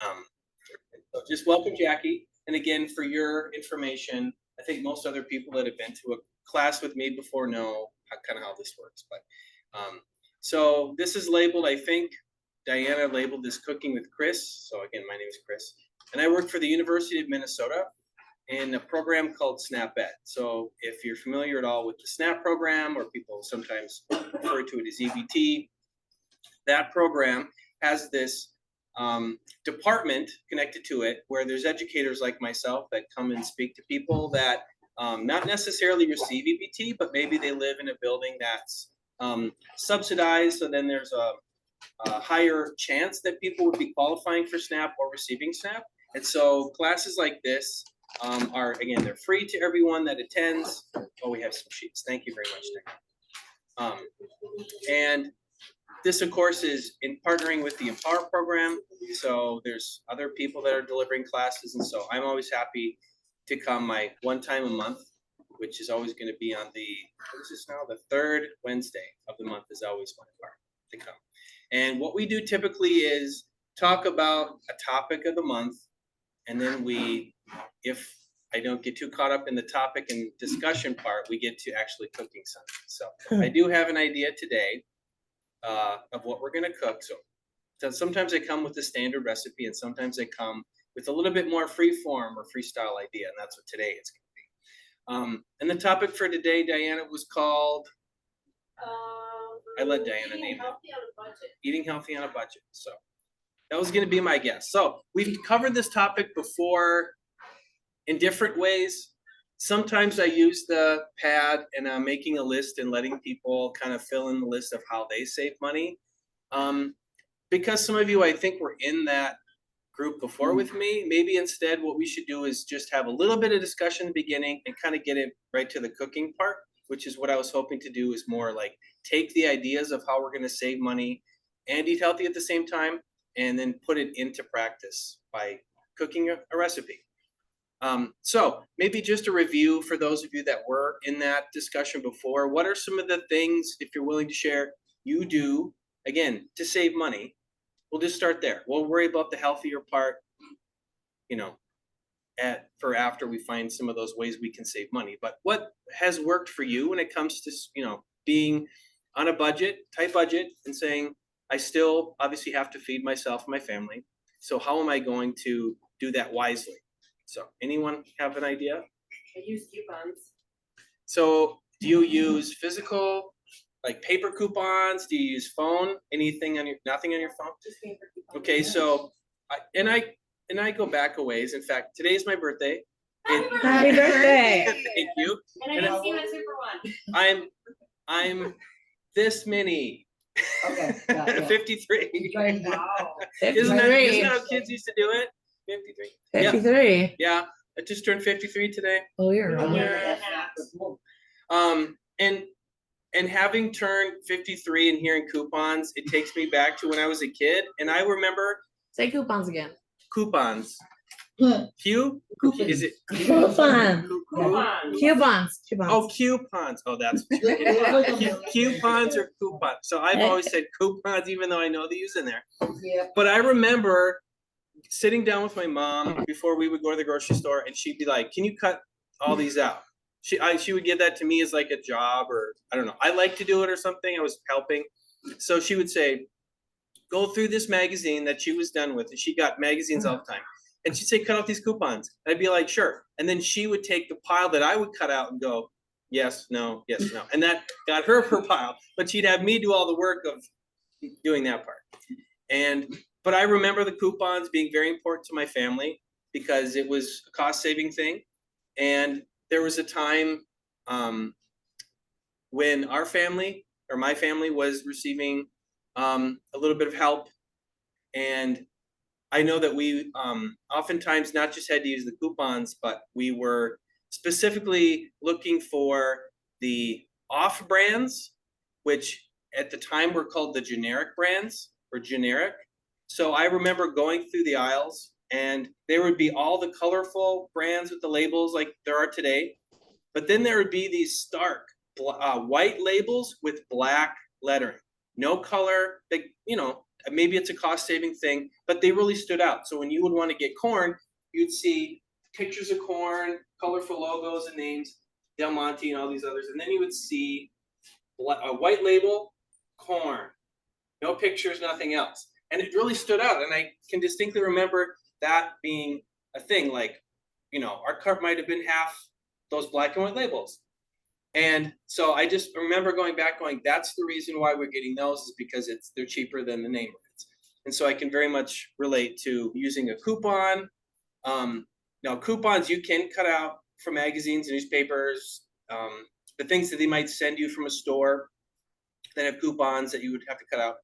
Um, so just welcome, Jackie. And again, for your information, I think most other people that have been to a class with me before know kind of how this works. But so this is labeled, I think Diana labeled this Cooking with Chris. So again, my name is Chris, and I work for the University of Minnesota in a program called SNAP Ed. So if you're familiar at all with the SNAP program, or people sometimes refer to it as EBT, that program has this department connected to it where there's educators like myself that come and speak to people that not necessarily receive EBT, but maybe they live in a building that's subsidized. So then there's a higher chance that people would be qualifying for SNAP or receiving SNAP. And so classes like this are, again, they're free to everyone that attends. Oh, we have some sheets. Thank you very much, Nick. And this, of course, is in partnering with the Empower program. So there's other people that are delivering classes. And so I'm always happy to come my one time a month, which is always going to be on the, what is this now? The third Wednesday of the month is always my part to come. And what we do typically is talk about a topic of the month. And then we, if I don't get too caught up in the topic and discussion part, we get to actually cooking something. So I do have an idea today of what we're going to cook. So sometimes I come with the standard recipe, and sometimes I come with a little bit more free form or freestyle idea, and that's what today is going to be. And the topic for today, Diana, was called, I let Diana name it. Eating healthy on a budget. So that was going to be my guess. So we've covered this topic before in different ways. Sometimes I use the pad and I'm making a list and letting people kind of fill in the list of how they save money. Because some of you, I think, were in that group before with me. Maybe instead what we should do is just have a little bit of discussion in the beginning and kind of get it right to the cooking part, which is what I was hoping to do, is more like take the ideas of how we're going to save money and eat healthy at the same time, and then put it into practice by cooking a recipe. So maybe just a review for those of you that were in that discussion before. What are some of the things, if you're willing to share, you do, again, to save money? We'll just start there. We'll worry about the healthier part, for after we find some of those ways we can save money. But what has worked for you when it comes to, being on a budget, tight budget, and saying, I still obviously have to feed myself and my family. So how am I going to do that wisely? So anyone have an idea? I use coupons. So do you use physical, like paper coupons? Do you use phone? Anything nothing on your phone? Just paper coupons. Okay, so I go back a ways. In fact, today's my birthday. Happy birthday! Thank you. And I just see my super one. I'm this many. Okay. Yeah. 53. Wow. Isn't that how kids used to do it? 53. 53. Yeah. I just turned 53 today. Oh, you're A right. year and a half. And having turned 53 and hearing coupons, it takes me back to when I was a kid. And I remember Say coupons again. coupons. Q? Is it? Coupons. Coupons. Oh, coupons. Oh, that's coupons or coupons. So I've always said coupons, even though I know the use in there. Yeah. But I remember sitting down with my mom before we would go to the grocery store, and she'd be like, "Can you cut all these out?" She would give that to me as like a job, or I don't know. I like to do it or something. I was helping, so she would say, "Go through this magazine that she was done with," and she got magazines all the time. And she'd say, cut out these coupons. And I'd be like, sure. And then she would take the pile that I would cut out and go, yes, no, yes, no. And that got her pile. But she'd have me do all the work of doing that part. But I remember the coupons being very important to my family because it was a cost-saving thing. And there was a time when our family, or my family, was receiving a little bit of help. And I know that we oftentimes not just had to use the coupons, but we were specifically looking for the off brands, which at the time were called the generic brands, or generic. So I remember going through the aisles, and there would be all the colorful brands with the labels like there are today. But then there would be these stark white labels with black lettering. no color, like, you know, maybe it's a cost saving thing, but they really stood out. So when you would want to get corn, you'd see pictures of corn, colorful logos and names, Del Monte and all these others, and then you would see a white label, corn, no pictures, nothing else. And it really stood out. And I can distinctly remember that being a thing. Like, you know, our cart might have been half those black and white labels. And so I just remember going back going, that's the reason why we're getting those, is because they're cheaper than the name brands. And so I can very much relate to using a coupon. Now coupons you can cut out from magazines and newspapers, the things that they might send you from a store that have coupons that you would have to cut out.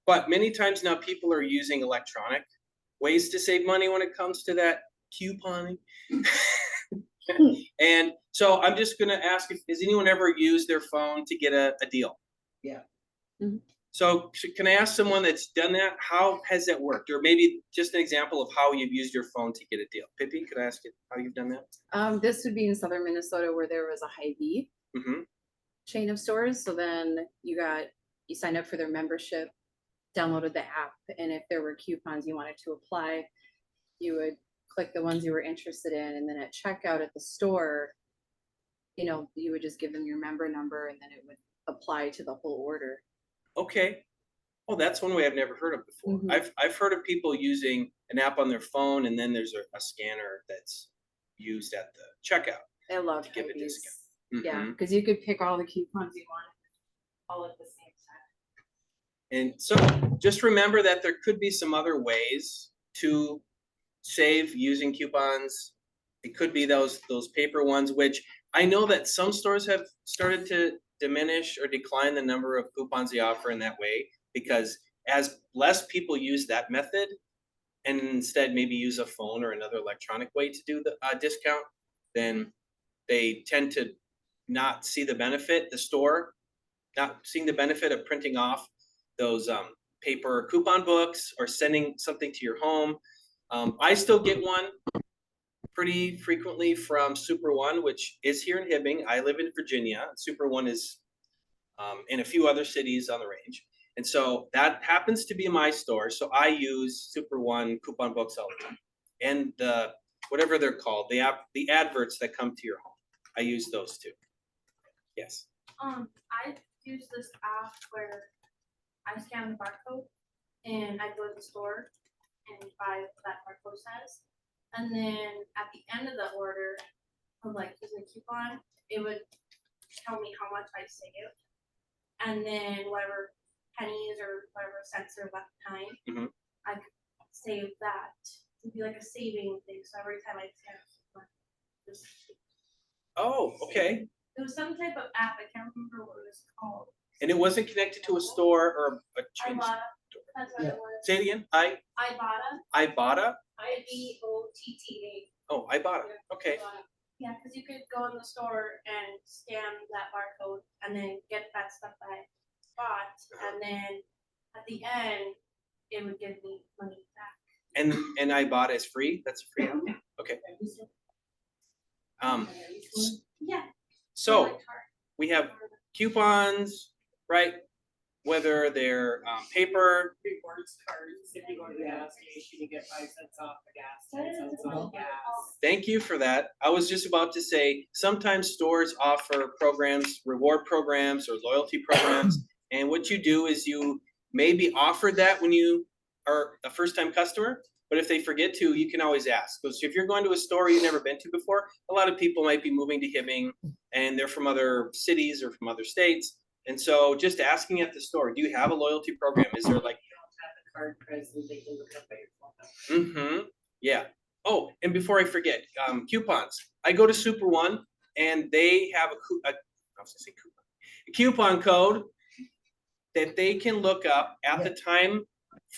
But many times now people are using electronic ways to save money when it comes to that couponing. And so I'm just gonna ask, has anyone ever used their phone to get a deal? Yeah. Mhm. So can I ask someone that's done that? How has that worked? Or maybe just an example of how you've used your phone to get a deal. Pippi, could I ask you how you've done that? This would be in southern Minnesota where there was a Hy-Vee Mm-hmm. chain of stores. So then you signed up for their membership, downloaded the app, and if there were coupons you wanted to apply, you would click the ones you were interested in, and then at checkout at the store, you know, you would just give them your member number and then it would apply to the whole order. Okay. Oh, that's one way I've never heard of before. Mhm. I've heard of people using an app on their phone, and then there's a scanner that's used at the checkout. I love To give a Hy-Vees. discount. Yeah, Mhm. because you could pick all the coupons you wanted all at the same time. And so just remember that there could be some other ways to save using coupons. It could be those paper ones, which I know that some stores have started to diminish or decline the number of coupons they offer in that way, because as less people use that method and instead maybe use a phone or another electronic way to do the discount, then they tend to not see the benefit, the store not seeing the benefit of printing off those paper coupon books or sending something to your home. I still get one pretty frequently from Super One, which is here in Hibbing. I live in Virginia. Super One is in a few other cities on the range. And so that happens to be my store. So I use Super One coupon books all the time. And whatever they're called, the adverts that come to your home. I use those too. Yes. I use this app where I scan the barcode and I go to the store and buy what that barcode says. And then at the end of the order of like using a coupon, it would tell me how much I saved. And then whatever pennies or whatever cents are left behind, Mhm. I could save that. It'd be like a saving thing. So every time I scan a coupon, just Oh, okay. it was some type of app. I can't remember what it was called. And it wasn't connected to a store or a chain store. Ibotta. That's what it was. Say it again. Ibotta. Ibotta. IBOTTA. Oh, Ibotta. Okay. Yeah, because you could go in the store and scan that barcode and then get that stuff that I bought, and then at the end, it would give me money back. And Ibotta is free. That's a free app. Okay. Yeah. So like card. we have coupons, right? Whether they're paper. Rewards cards, if you go to the gas station, you get 5 cents off the gas, 10 cents Oh. off gas. Thank you for that. I was just about to say, sometimes stores offer programs, reward programs or loyalty programs. And what you do is you maybe offer that when you are a first-time customer, but if they forget to, you can always ask. Because if you're going to a store you've never been to before, a lot of people might be moving to Hibbing and they're from other cities or from other states. And so just asking at the store, do you have a loyalty program? Is there like, You don't have the card present, they can look up at your phone number. yeah. Oh, and before I forget, coupons. I go to Super One and they have I was gonna say a coupon code that they can look up at the time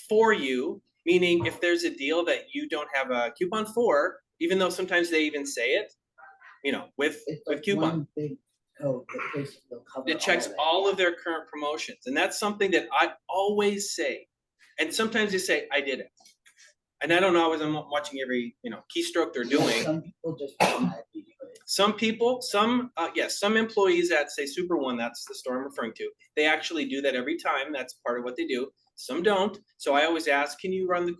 for you, meaning if there's a deal that you don't have a coupon for, even though sometimes they even say it, you know, with coupon. One big code that basically will cover It checks of it. all of their current promotions. And that's something that I always say. And sometimes they say, I did it. And I don't know, I'm watching every, keystroke they're Yeah, doing. Some people just automatically do it. Some people, some employees at say Super One, that's the store I'm referring to, they actually do that every time. That's part of what they do. Some don't. So I always ask, can you run the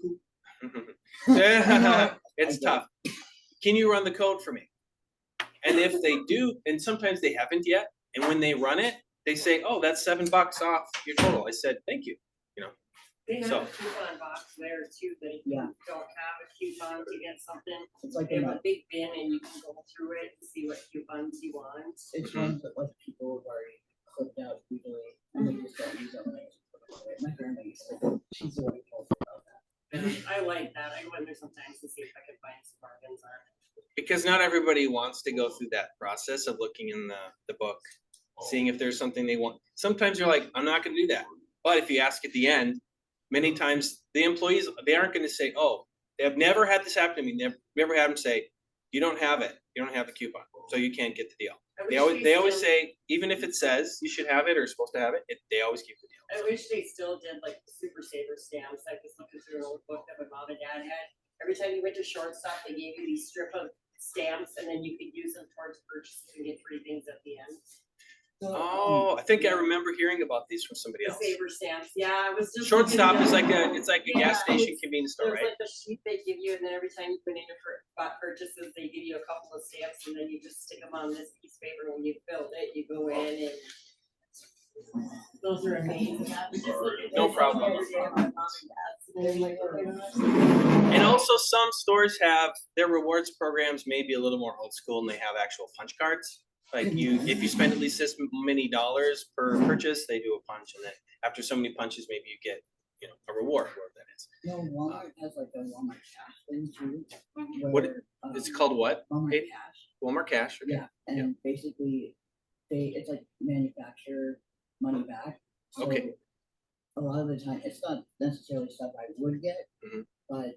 it's tough. Can you run the code for me? And if they do, and sometimes they haven't yet, and when they run it, they say, oh, that's $7 off your total. I said, thank you. They have So- a coupon box there too, that if Yeah. you don't have a coupon to get something, It's like they have a, a big bin and you can go through it and see what coupons you want. it's ones that like people have already clicked out usually, and they just don't use them. They just put them away. My grandma used to, she's the one who told me about that. And I like that. I go in there sometimes to see if I can find some bargains on it. Because not everybody wants to go through that process of looking in the book, seeing if there's something they want. Sometimes you're like, I'm not gonna do that. But if you ask at the end, many times the employees, they aren't gonna say, oh, they have never had this happen to me. Never had them say, you don't have it. You don't have the coupon, so you can't get the deal. They always say, even if it says you should have it or supposed to have it, they always keep the deal. I wish they still did like the Super Saver stamps. I was looking through an old book that my mom and dad had. Every time you went to shortstop, they gave you these strip of stamps and then you could use them towards purchases and get free things at the end. So, Oh, I think I remember hearing about these from somebody The else. saver stamps, yeah, I was just. Shortstop looking is at- like it's like a gas Yeah, station convenience store, There's right? like a sheet they give you, and then every time you put in your purchases, they give you a couple of stamps, and then you just stick them on this piece of paper. When you filled it, you go in and. Those are amazing. I was just looking at No those problem. the other day at my mom and dad's, and they're like, oh my gosh. And also some stores have their rewards programs may be a little more old school and they have actual punch cards. Like if you spend at least this many dollars per purchase, they do a punch, and then after so many punches, maybe you get, a reward, whatever that is. No, Walmart has like a Walmart cash thing too. What- where, It's called what? Walmart Katie? cash. Walmart Cash? Okay. Yeah, and basically, it's like manufacturer money back. So Okay. a lot of the time, it's not necessarily stuff I would get, Mhm. but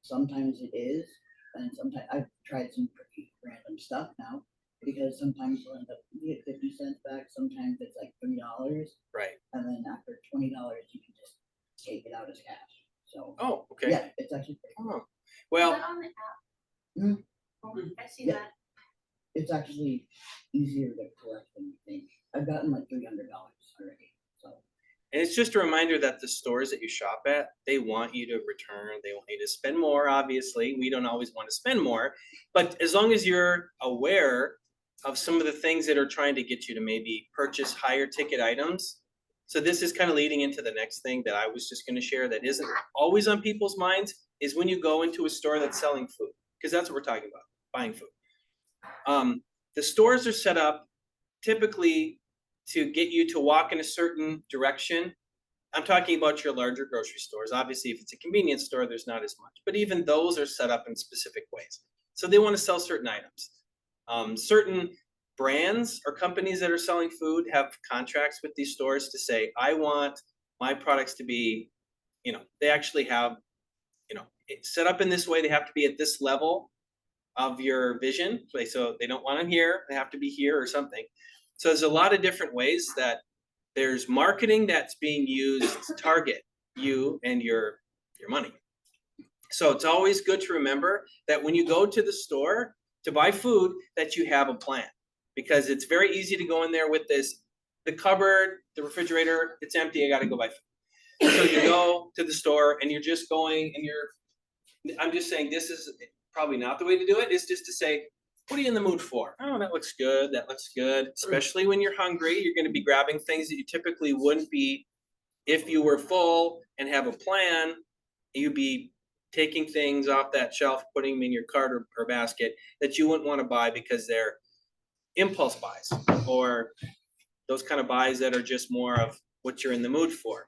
sometimes it is, and sometimes I've tried some pretty random stuff now, because sometimes you'll end up, you get 50 cents back, sometimes it's like $3, Right. and then after $20, you can just take it out as cash, so. Oh, okay. Yeah, it's actually, Oh, Is well, that on the app? Mm. Oh, I see Yeah. that. it's actually easier to collect than you think. I've gotten like $300 already, so. and it's just a reminder that the stores that you shop at, they want you to return, they want you to spend more, obviously. We don't always want to spend more, but as long as you're aware of some of the things that are trying to get you to maybe purchase higher ticket items. So this is kind of leading into the next thing that I was just going to share that isn't always on people's minds is when you go into a store that's selling food, because that's what we're talking about, buying food. The stores are set up typically to get you to walk in a certain direction. I'm talking about your larger grocery stores. Obviously, if it's a convenience store, there's not as much, but even those are set up in specific ways. So they want to sell certain items. Certain brands or companies that are selling food have contracts with these stores to say, I want my products to be, they actually have, it's set up in this way. They have to be at this level of your vision. So they don't want them here. They have to be here or something. So there's a lot of different ways that there's marketing that's being used to target you and your money. So it's always good to remember that when you go to the store to buy food, that you have a plan, because it's very easy to go in there with the cupboard, the refrigerator, it's empty, I gotta go buy food. So you go to the store and you're just going and I'm just saying this is probably not the way to do it, is just to say, what are you in the mood for? Oh, that looks good, that looks good. Especially when you're hungry, you're gonna be grabbing things that you typically wouldn't be if you were full and have a plan. You'd be taking things off that shelf, putting them in your cart or basket that you wouldn't want to buy because they're impulse buys or those kind of buys that are just more of what you're in the mood for.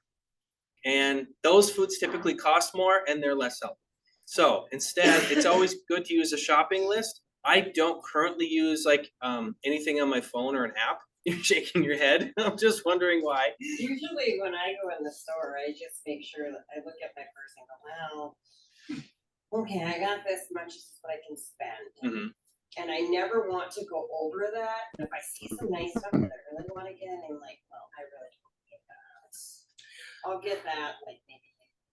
And those foods typically cost more and they're less healthy. So instead, it's always good to use a shopping list. I don't currently use anything on my phone or an app. You're shaking your head. I'm just wondering why. Usually when I go in the store, I just make sure that I look at my purse and go, well, okay, I got this much, this is what I can spend. Mhm. And I never want to go over that. And if I see some nice stuff that I really want to get, I'm like, well, I really don't get that. I'll get that like maybe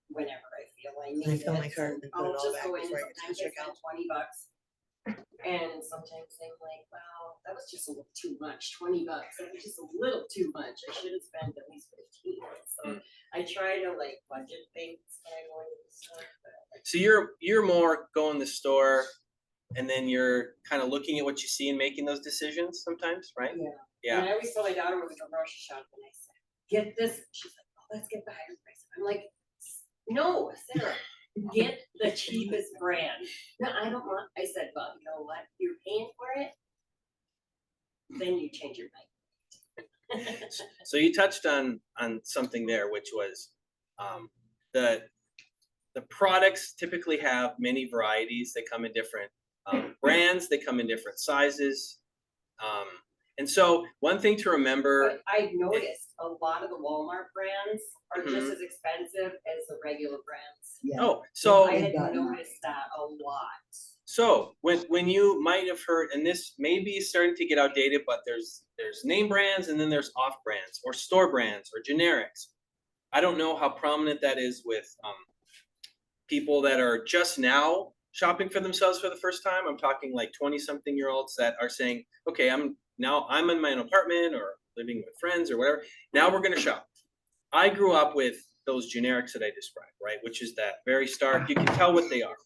whenever I feel I need I it. fill my card and put I'll it all just back go in, before I get to the sometimes I spend checkout. $20. And sometimes I'm like, wow, that was just a little too much, $20, that was just a little too much, I should have spent at least 15. So I try to like budget things when I go into the store. But So you're more go in the store and then you're kind of looking at what you see and making those decisions sometimes, right? yeah. Yeah. And I always tell my daughter when we go grocery shopping, I said, get this. She's like, oh, let's get the higher price. I'm like, no, Sarah, get the cheapest brand. No, I don't want, I said, well, you know what? You're paying for it. Then you change your mind. So you touched on something there, which was the products typically have many varieties. They come in different brands. They come in different sizes. And so one thing to remember. But I've noticed a lot of the Walmart brands are Mhm. just as expensive as the regular brands. Yeah. Oh, so I had gotten that. noticed that a lot. So when you might have heard, and this may be starting to get outdated, but there's name brands and then there's off brands or store brands or generics. I don't know how prominent that is with people that are just now shopping for themselves for the first time. I'm talking like 20-something-year-olds that are saying, okay, I'm in my own apartment or living with friends or whatever. Now we're going to shop. I grew up with those generics that I described, right? Which is that very stark, you can tell what they are.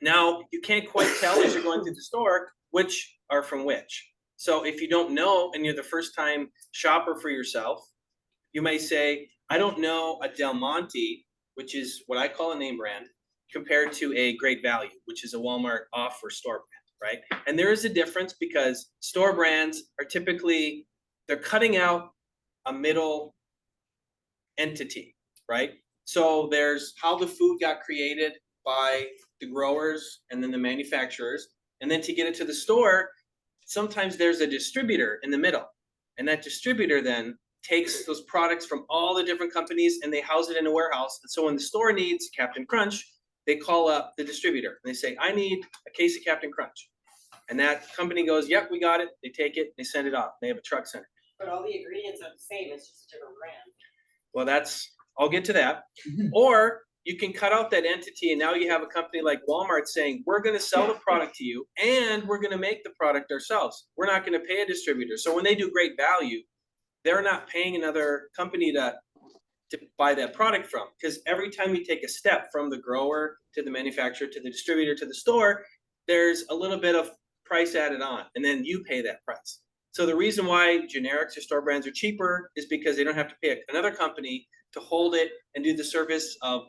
Now, you can't quite tell as you're going through the store which are from which. So if you don't know and you're the first time shopper for yourself, you may say, I don't know a Del Monte, which is what I call a name brand, compared to a Great Value, which is a Walmart off or store brand, right? And there is a difference because store brands are typically, they're cutting out a middle entity, right? So there's how the food got created by the growers and then the manufacturers. And then to get it to the store, sometimes there's a distributor in the middle. And that distributor then takes those products from all the different companies and they house it in a warehouse. And so when the store needs Captain Crunch, they call up the distributor and they say, I need a case of Captain Crunch. And that company goes, yep, we got it. They take it, they send it off. They have a truck center. But all the ingredients are the same, it's just a different brand. Well, I'll get to that. Or you can cut out that entity and now you have a company like Walmart saying, we're going to sell the product to you and we're going to make the product ourselves. We're not going to pay a distributor. So when they do Great Value, they're not paying another company to buy that product from, because every time you take a step from the grower to the manufacturer to the distributor to the store, there's a little bit of price added on and then you pay that price. So the reason why generics or store brands are cheaper is because they don't have to pay another company to hold it and do the service of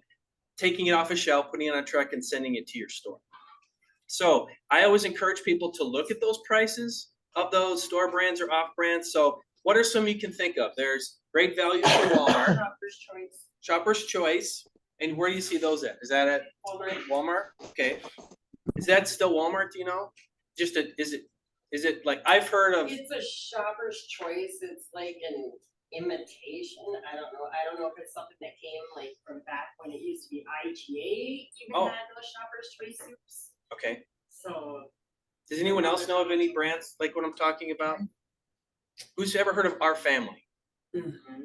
taking it off a shelf, putting it on a truck and sending it to your store. So I always encourage people to look at those prices of those store brands or off brands. So what are some you can think of? There's Great Value from Walmart. Shopper's Choice. Shopper's Choice. And where do you see those at? Is that at Walmart. Walmart? Okay. Is that still Walmart? Do you know? Is it like I've heard of? It's a Shopper's Choice, it's like an imitation, I don't know if it's something that came like from back when it used to be IGA, even Oh. had those Shopper's Choice soups. Okay. So. Does anyone else know of any brands like what I'm talking about? Who's ever heard of Our Family?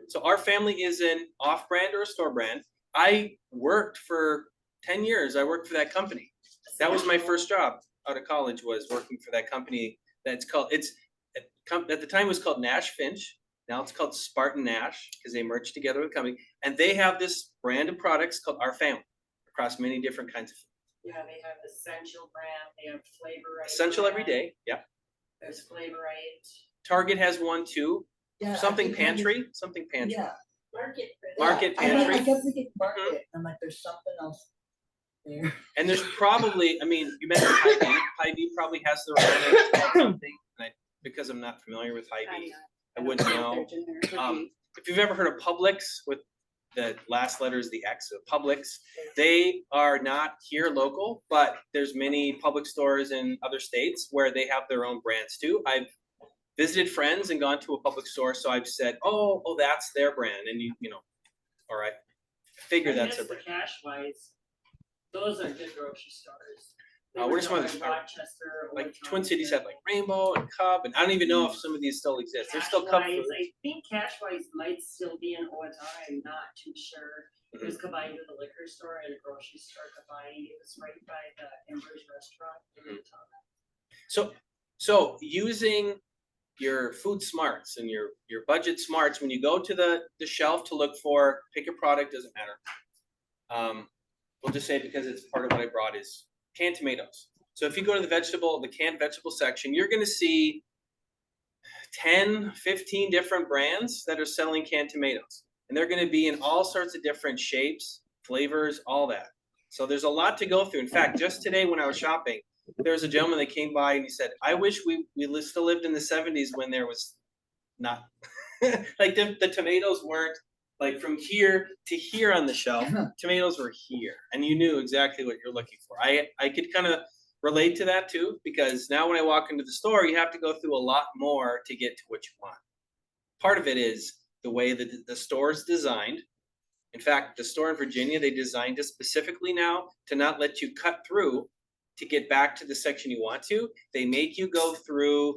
So Our Family is an off brand or a store brand. I worked for 10 years. I worked for that company. That was my first job out of college, was working for that company. At the time it was called Nash Finch. Now it's called Spartan Nash because they merged together with a company. And they have this brand of products called Our Family across many different kinds of food. Yeah, they have Essential brand, they have Flavor Right. Essential every day. Yeah. There's Flavor Right. Target has one too. Yeah, I Something think that is- pantry. Something pantry. Yeah. Market. Market I kept pantry. thinking market, I'm like, there's something else there. And there's probably, I mean, you mentioned Hy-Vee. Hy-Vee probably has their own something. And because I'm not familiar with Hy-Vee, I wouldn't know. If you've ever heard of Publix, with the last letter is the X of Publix, they are not here local, but there's many Publix stores in other states where they have their own brands too. I've visited friends and gone to a Publix store, so I've said, oh, that's their brand, and you know, all right, figure that's their The brand. Cash Wise, those are good grocery stores. We're just one of the- Rochester. Like Old Twin Cities Town. have like Rainbow and Cub, and I don't even know if some of these still exist. There's still Cub Cashwise, foods. I think Cashwise might still be in Owatonna, I'm not too sure. It was combined with a liquor store and a grocery store combined, it was right by the Embers Restaurant in Mhm. Owatonna. So using your food smarts and your budget smarts, when you go to the shelf to look for, pick a product, doesn't matter. We'll just say, because it's part of what I brought, is canned tomatoes. So if you go to the canned vegetable section, you're gonna see 10, 15 different brands that are selling canned tomatoes. And they're gonna be in all sorts of different shapes, flavors, all that. So there's a lot to go through. In fact, just today when I was shopping, there was a gentleman that came by and he said, I wish we still lived in the 70s when there was not, like the tomatoes weren't like from here to here on the shelf. Tomatoes were here and you knew exactly what you're looking for. I could kind of relate to that too, because now when I walk into the store, you have to go through a lot more to get to what you want. Part of it is the way that the store is designed. In fact, the store in Virginia, they designed it specifically now to not let you cut through to get back to the section you want to. They make you go through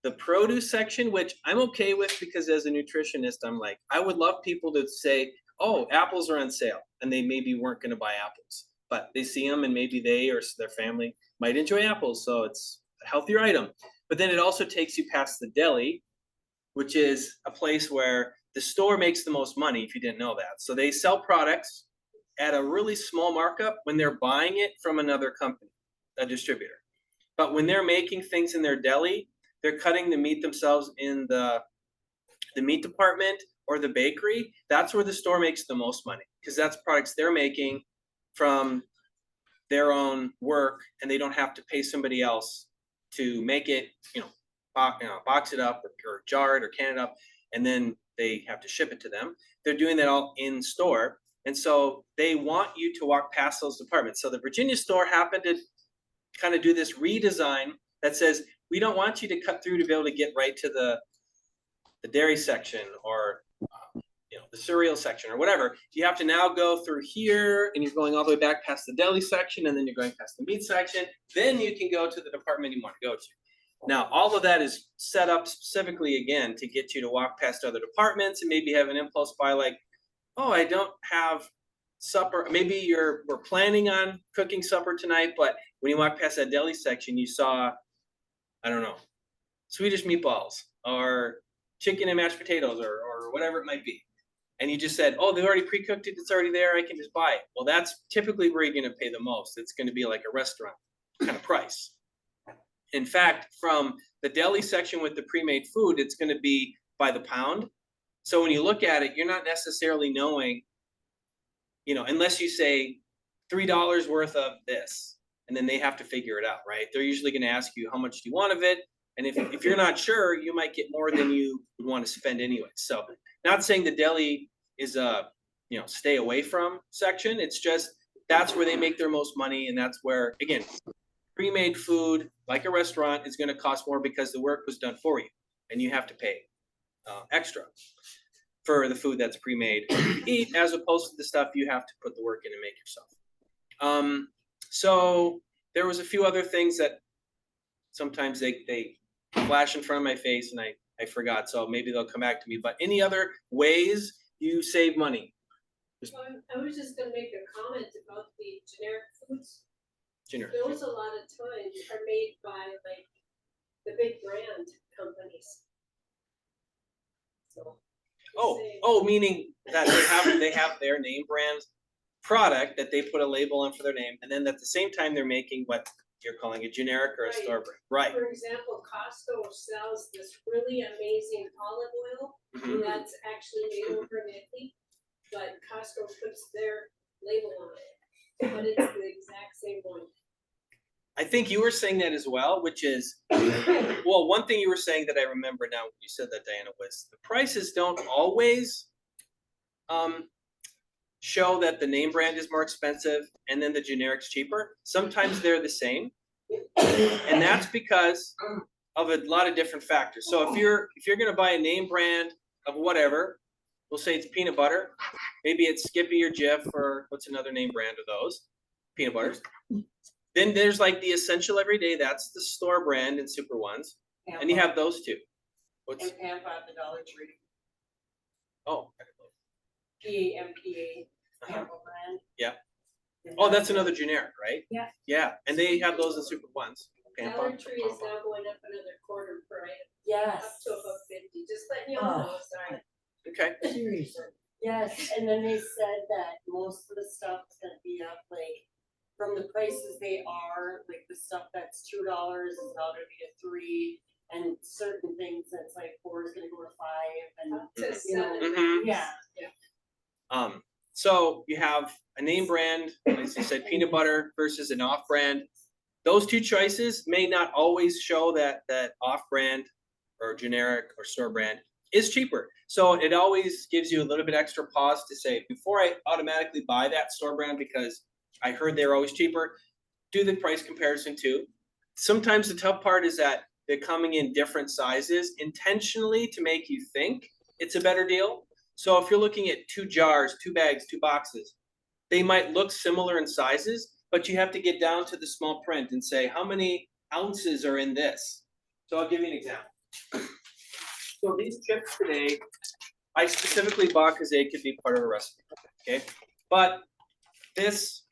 the produce section, which I'm okay with, because as a nutritionist, I'm like, I would love people to say, oh, apples are on sale, and they maybe weren't going to buy apples, but they see them and maybe they or their family might enjoy apples, so it's a healthier item. But then it also takes you past the deli, which is a place where the store makes the most money, if you didn't know that. So they sell products at a really small markup when they're buying it from another company, a distributor. But when they're making things in their deli, they're cutting the meat themselves in the meat department or the bakery. That's where the store makes the most money, because that's products they're making from their own work, and they don't have to pay somebody else to make it, box it up or jar it or can it up, and then they have to ship it to them. They're doing that all in store. And so they want you to walk past those departments. So the Virginia store happened to kind of do this redesign that says, we don't want you to cut through to be able to get right to the dairy section or the cereal section or whatever. You have to now go through here, and you're going all the way back past the deli section, and then you're going past the meat section. Then you can go to the department you want to go to. Now, all of that is set up specifically, again, to get you to walk past other departments and maybe have an impulse buy, like, oh, I don't have supper. Maybe we're planning on cooking supper tonight, but when you walk past that deli section, you saw, I don't know, Swedish meatballs or chicken and mashed potatoes or whatever it might be. And you just said, oh, they already pre-cooked it, it's already there, I can just buy it. Well, that's typically where you're going to pay the most. It's going to be like a restaurant kind of price. In fact, from the deli section with the pre-made food, it's going to be by the pound. So when you look at it, you're not necessarily knowing, unless you say $3 worth of this, and then they have to figure it out, right? They're usually going to ask you, how much do you want of it? And if you're not sure, you might get more than you would want to spend anyway. So not saying the deli is a, stay away from section. It's just, that's where they make their most money. And that's where, again, pre-made food, like a restaurant, is going to cost more because the work was done for you. And you have to pay extra for the food that's pre-made eat, as opposed to the stuff you have to put the work in and make yourself. So there was a few other things that sometimes they flash in front of my face and I forgot, so maybe they'll come back to me. But any other ways you save money? I was just gonna make a comment about the generic foods. Generic. Those a lot of times are made by like the big brand companies. So. Meaning that they have their name brand product that they put a label on for their name, and then at the same time they're making what you're calling a generic or a store brand. Right. For example, Costco sells this really amazing olive oil that's actually made over in Italy, but Costco puts their label on it, but it's the exact same one. I think you were saying that as well, which is, well, one thing you were saying that I remember now when you said that, Diana, was the prices don't always show that the name brand is more expensive and then the generic's cheaper. Sometimes they're the same, and that's because of a lot of different factors. So if you're going to buy a name brand of whatever, we'll say it's peanut butter, maybe it's Skippy or Jif, or what's another name brand of those peanut butters. Then there's like the Essential Everyday, that's the store brand and Super Ones, and you have those two. What's And Pampa at the Dollar Tree, oh PAMPA, uh-huh. Pampa brand. Yeah. Oh, that's another generic, right? Yeah. Yeah, and they have those in Super Ones. Dollar Tree is now going up another quarter per item, Yes. up to about 50, just letting you all know, sorry. Okay, Seriously. Yes, and then they said that most of the stuff is gonna be up, like, from the prices they are, like the stuff that's $2 is now gonna be $3, and certain things that's like 4 is gonna go to 5, and, Up to you know, 7. Mhm. yeah. So you have a name brand, as you said, peanut butter versus an off-brand. Those two choices may not always show that off-brand or generic or store brand is cheaper. So it always gives you a little bit extra pause to say, before I automatically buy that store brand because I heard they're always cheaper, do the price comparison too. Sometimes the tough part is that they're coming in different sizes intentionally to make you think it's a better deal. So if you're looking at 2 jars, 2 bags, 2 boxes, they might look similar in sizes, but you have to get down to the small print and say, how many ounces are in this? So I'll give you an example. So these chips today, I specifically bought because they could be part of a recipe, okay? But this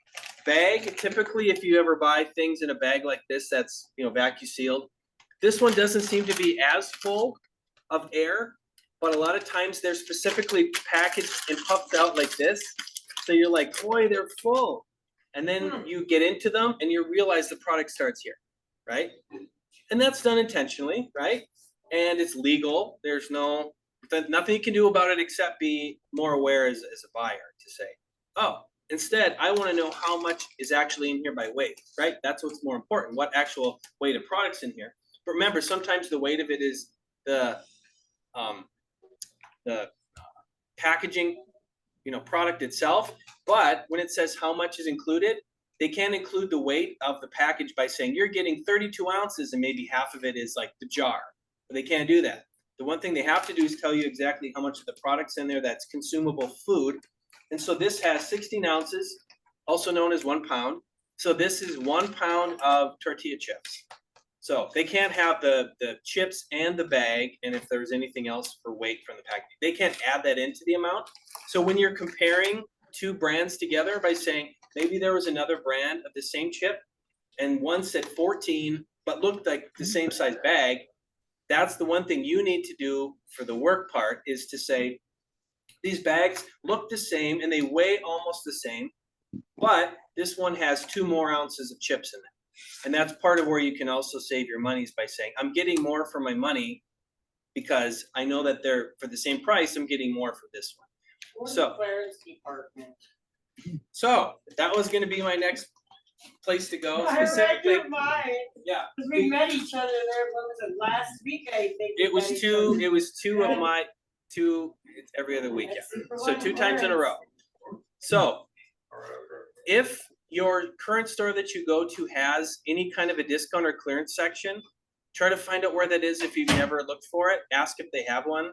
bag, typically if you ever buy things in a bag like this that's, vacuum sealed, this one doesn't seem to be as full of air, but a lot of times they're specifically packaged and puffed out like this. So you're like, boy, they're full. And then you get into them and you realize the product starts here, right? And that's done intentionally, right? And it's legal. There's nothing you can do about it except be more aware as a buyer to say, oh, instead, I want to know how much is actually in here by weight, right? That's what's more important. What actual weight of product's in here. But remember, sometimes the weight of it is the packaging, product itself. But when it says how much is included, they can't include the weight of the package by saying you're getting 32 ounces and maybe half of it is like the jar. But they can't do that. The one thing they have to do is tell you exactly how much of the product's in there that's consumable food. And so this has 16 ounces, also known as 1 pound. So this is 1 pound of tortilla chips. So they can't have the chips and the bag, and if there's anything else for weight from the packaging, they can't add that into the amount. So when you're comparing 2 brands together by saying maybe there was another brand of the same chip, and one said 14 but looked like the same size bag, that's the one thing you need to do for the work part is to say these bags look the same and they weigh almost the same, but this one has 2 more ounces of chips in it. And that's part of where you can also save your money is by saying, I'm getting more for my money because I know that they're for the same price, I'm getting more for this one. Or So- the clearance department. So that was going to be my next place to go. I read Specifically, your mind, yeah, because we met each other there, what was it, last week, I think. we it was met each two. other. It was two of my two. It's every other week, yeah. At Super So One 2 times in a row. Clarence. So if your current store that you go to has any kind of a discount or clearance section, try to find out where that is if you've never looked for it. Ask if they have one.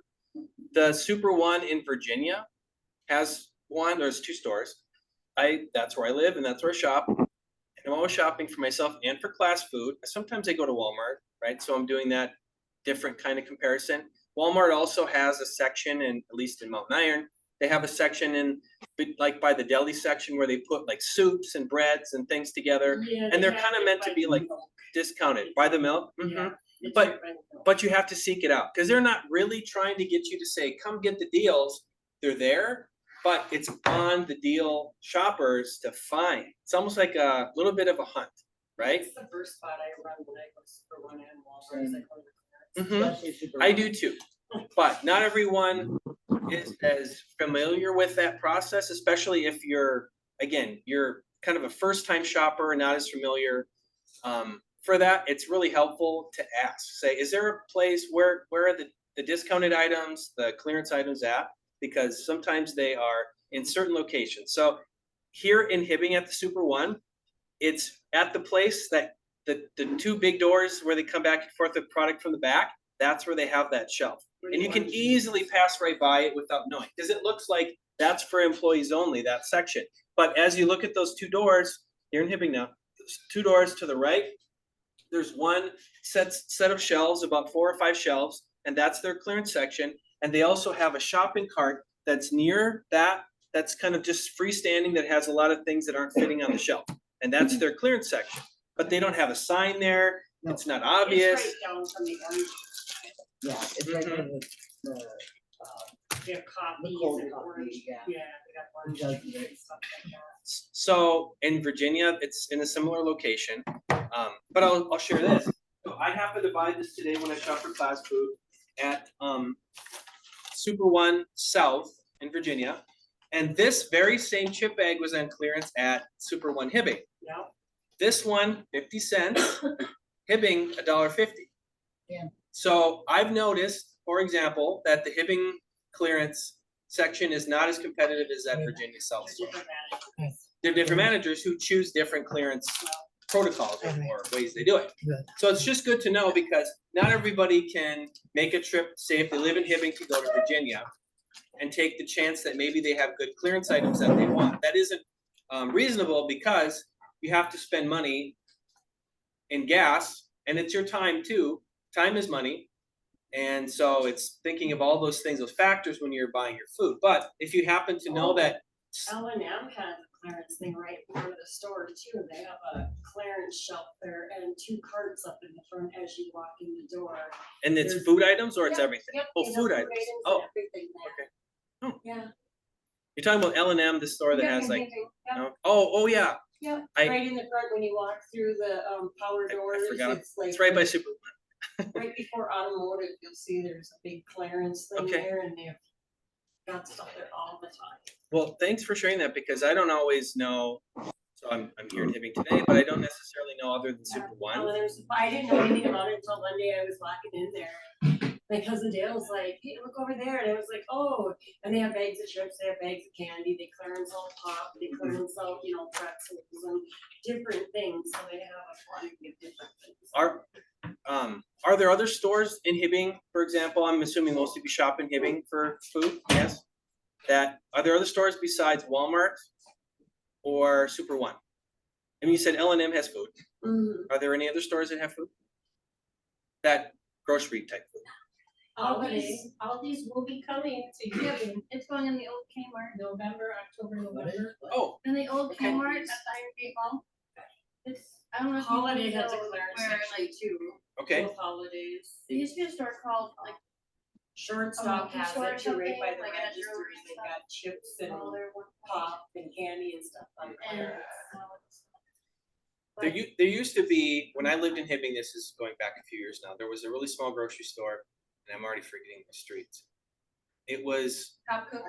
The Super One in Virginia has one. There's 2 stores. That's where I live and that's where I shop. And I'm always shopping for myself and for class food. Sometimes I go to Walmart, right? So I'm doing that different kind of comparison. Walmart also has a section, and at least in Mountain Iron, they have a section in like by the deli section where they put like soups and breads and things together, Yeah, and they they're have kind of it meant to by be like milk. discounted by the milk. Mhm. Yeah, it's But- right by the milk. But you have to seek it out because they're not really trying to get you to say, come get the deals. They're there, but it's on the deal shoppers to find. It's almost like a little bit of a hunt, right? That's the first spot I run when I go to Super One and Walmart. is I go to the clearance. Mhm. Especially Super I One. do too, but not everyone is as familiar with that process, especially if you're kind of a first-time shopper and not as familiar. For that, it's really helpful to ask. Say, is there a place where are the discounted items, the clearance items at? Because sometimes they are in certain locations. So here in Hibbing at the Super One, it's at the place that the 2 big doors where they come back and forth with product from the back. That's where they have that shelf. And you can easily pass right by it without knowing, because it looks like that's for employees only, that section. But as you look at those 2 doors, here in Hibbing now, there's 2 doors to the right, there's one set of shelves, about 4 or 5 shelves, and that's their clearance section. And they also have a shopping cart that's near that's kind of just freestanding that has a lot of things that aren't fitting on the shelf. And that's their clearance section. But they don't have a sign there. No. it's not It's obvious. right down from the orange, Yeah, it's right there with the, they have coffees cold and coffee, orange, yeah. yeah, they got orange does juice it. and stuff like that. So in Virginia, it's in a similar location, but I'll share this. So I happened to buy this today when I shop for class food at Super One South in Virginia, and this very same chip bag was on clearance at Super One Hibbing. Yeah. This one 50 cents, Hibbing $1.50. Yeah. So I've noticed, for example, that the Hibbing clearance section is not as competitive as that Virginia South store. They're different managers who choose different clearance protocols or ways they do it. Good. So it's just good to know because not everybody can make a trip, say if they live in Hibbing to go to Virginia and take the chance that maybe they have good clearance items that they want. That isn't reasonable because you have to spend money in gas and it's your time too. Time is money. And so it's thinking of all those things, those factors when you're buying your food. But if you happen to know that L&M has a clearance thing right in front of the store too. They have a clearance shelf there and 2 carts up in the front as you walk in the door. and it's There's- food items or it's Yep, everything? Yep, Oh, they have food items. and Oh, everything there. Oh. Yeah. you're talking about L&M, the store that Yeah, has yeah, like, yeah, yeah. no? Oh yeah. Yep, I- right in the front when you walk through the power I doors, forgot. it's like. It's right by right- Super. Right before automotive, you'll see there's a big clearance thing Okay. there and they've got stuff there all the time. Well, thanks for sharing that because I don't always know. So I'm here in Hibbing today, but I don't necessarily know other than Super One. I didn't know anything about it until one day I was walking in there. My cousin Dale was like, hey, look over there. And I was like, oh, and they have bags of chips, they have bags of candy, they clearance all pop, they clearance out, pretzels and different things. So they have a quantity of different things. Are there other stores in Hibbing, for example? I'm assuming most of you shop in Hibbing for food, yes? Are there other stores besides Walmart or Super One? I mean, you said L&M has food. Mhm. Are there any other stores that have food? That grocery type food? Aldi's will be coming to Hibbing, It's going in the old Kmart, October, What is November. Oh, in the old Okay. Kmart at the Iron Gate Mall. It's, I don't know if you Holiday know has a clearance where, section like, too. okay. Both holidays. there used to be a store called like Short stock has multi-store it too, right by something, the like at a registers, jewelry they've shop. got chips and smaller one. pop and candy and stuff on And clearance. There used to be, when I lived in Hibbing, this is going back a few years now, there was a really small grocery store, and I'm already forgetting the streets. It was Cop Cook.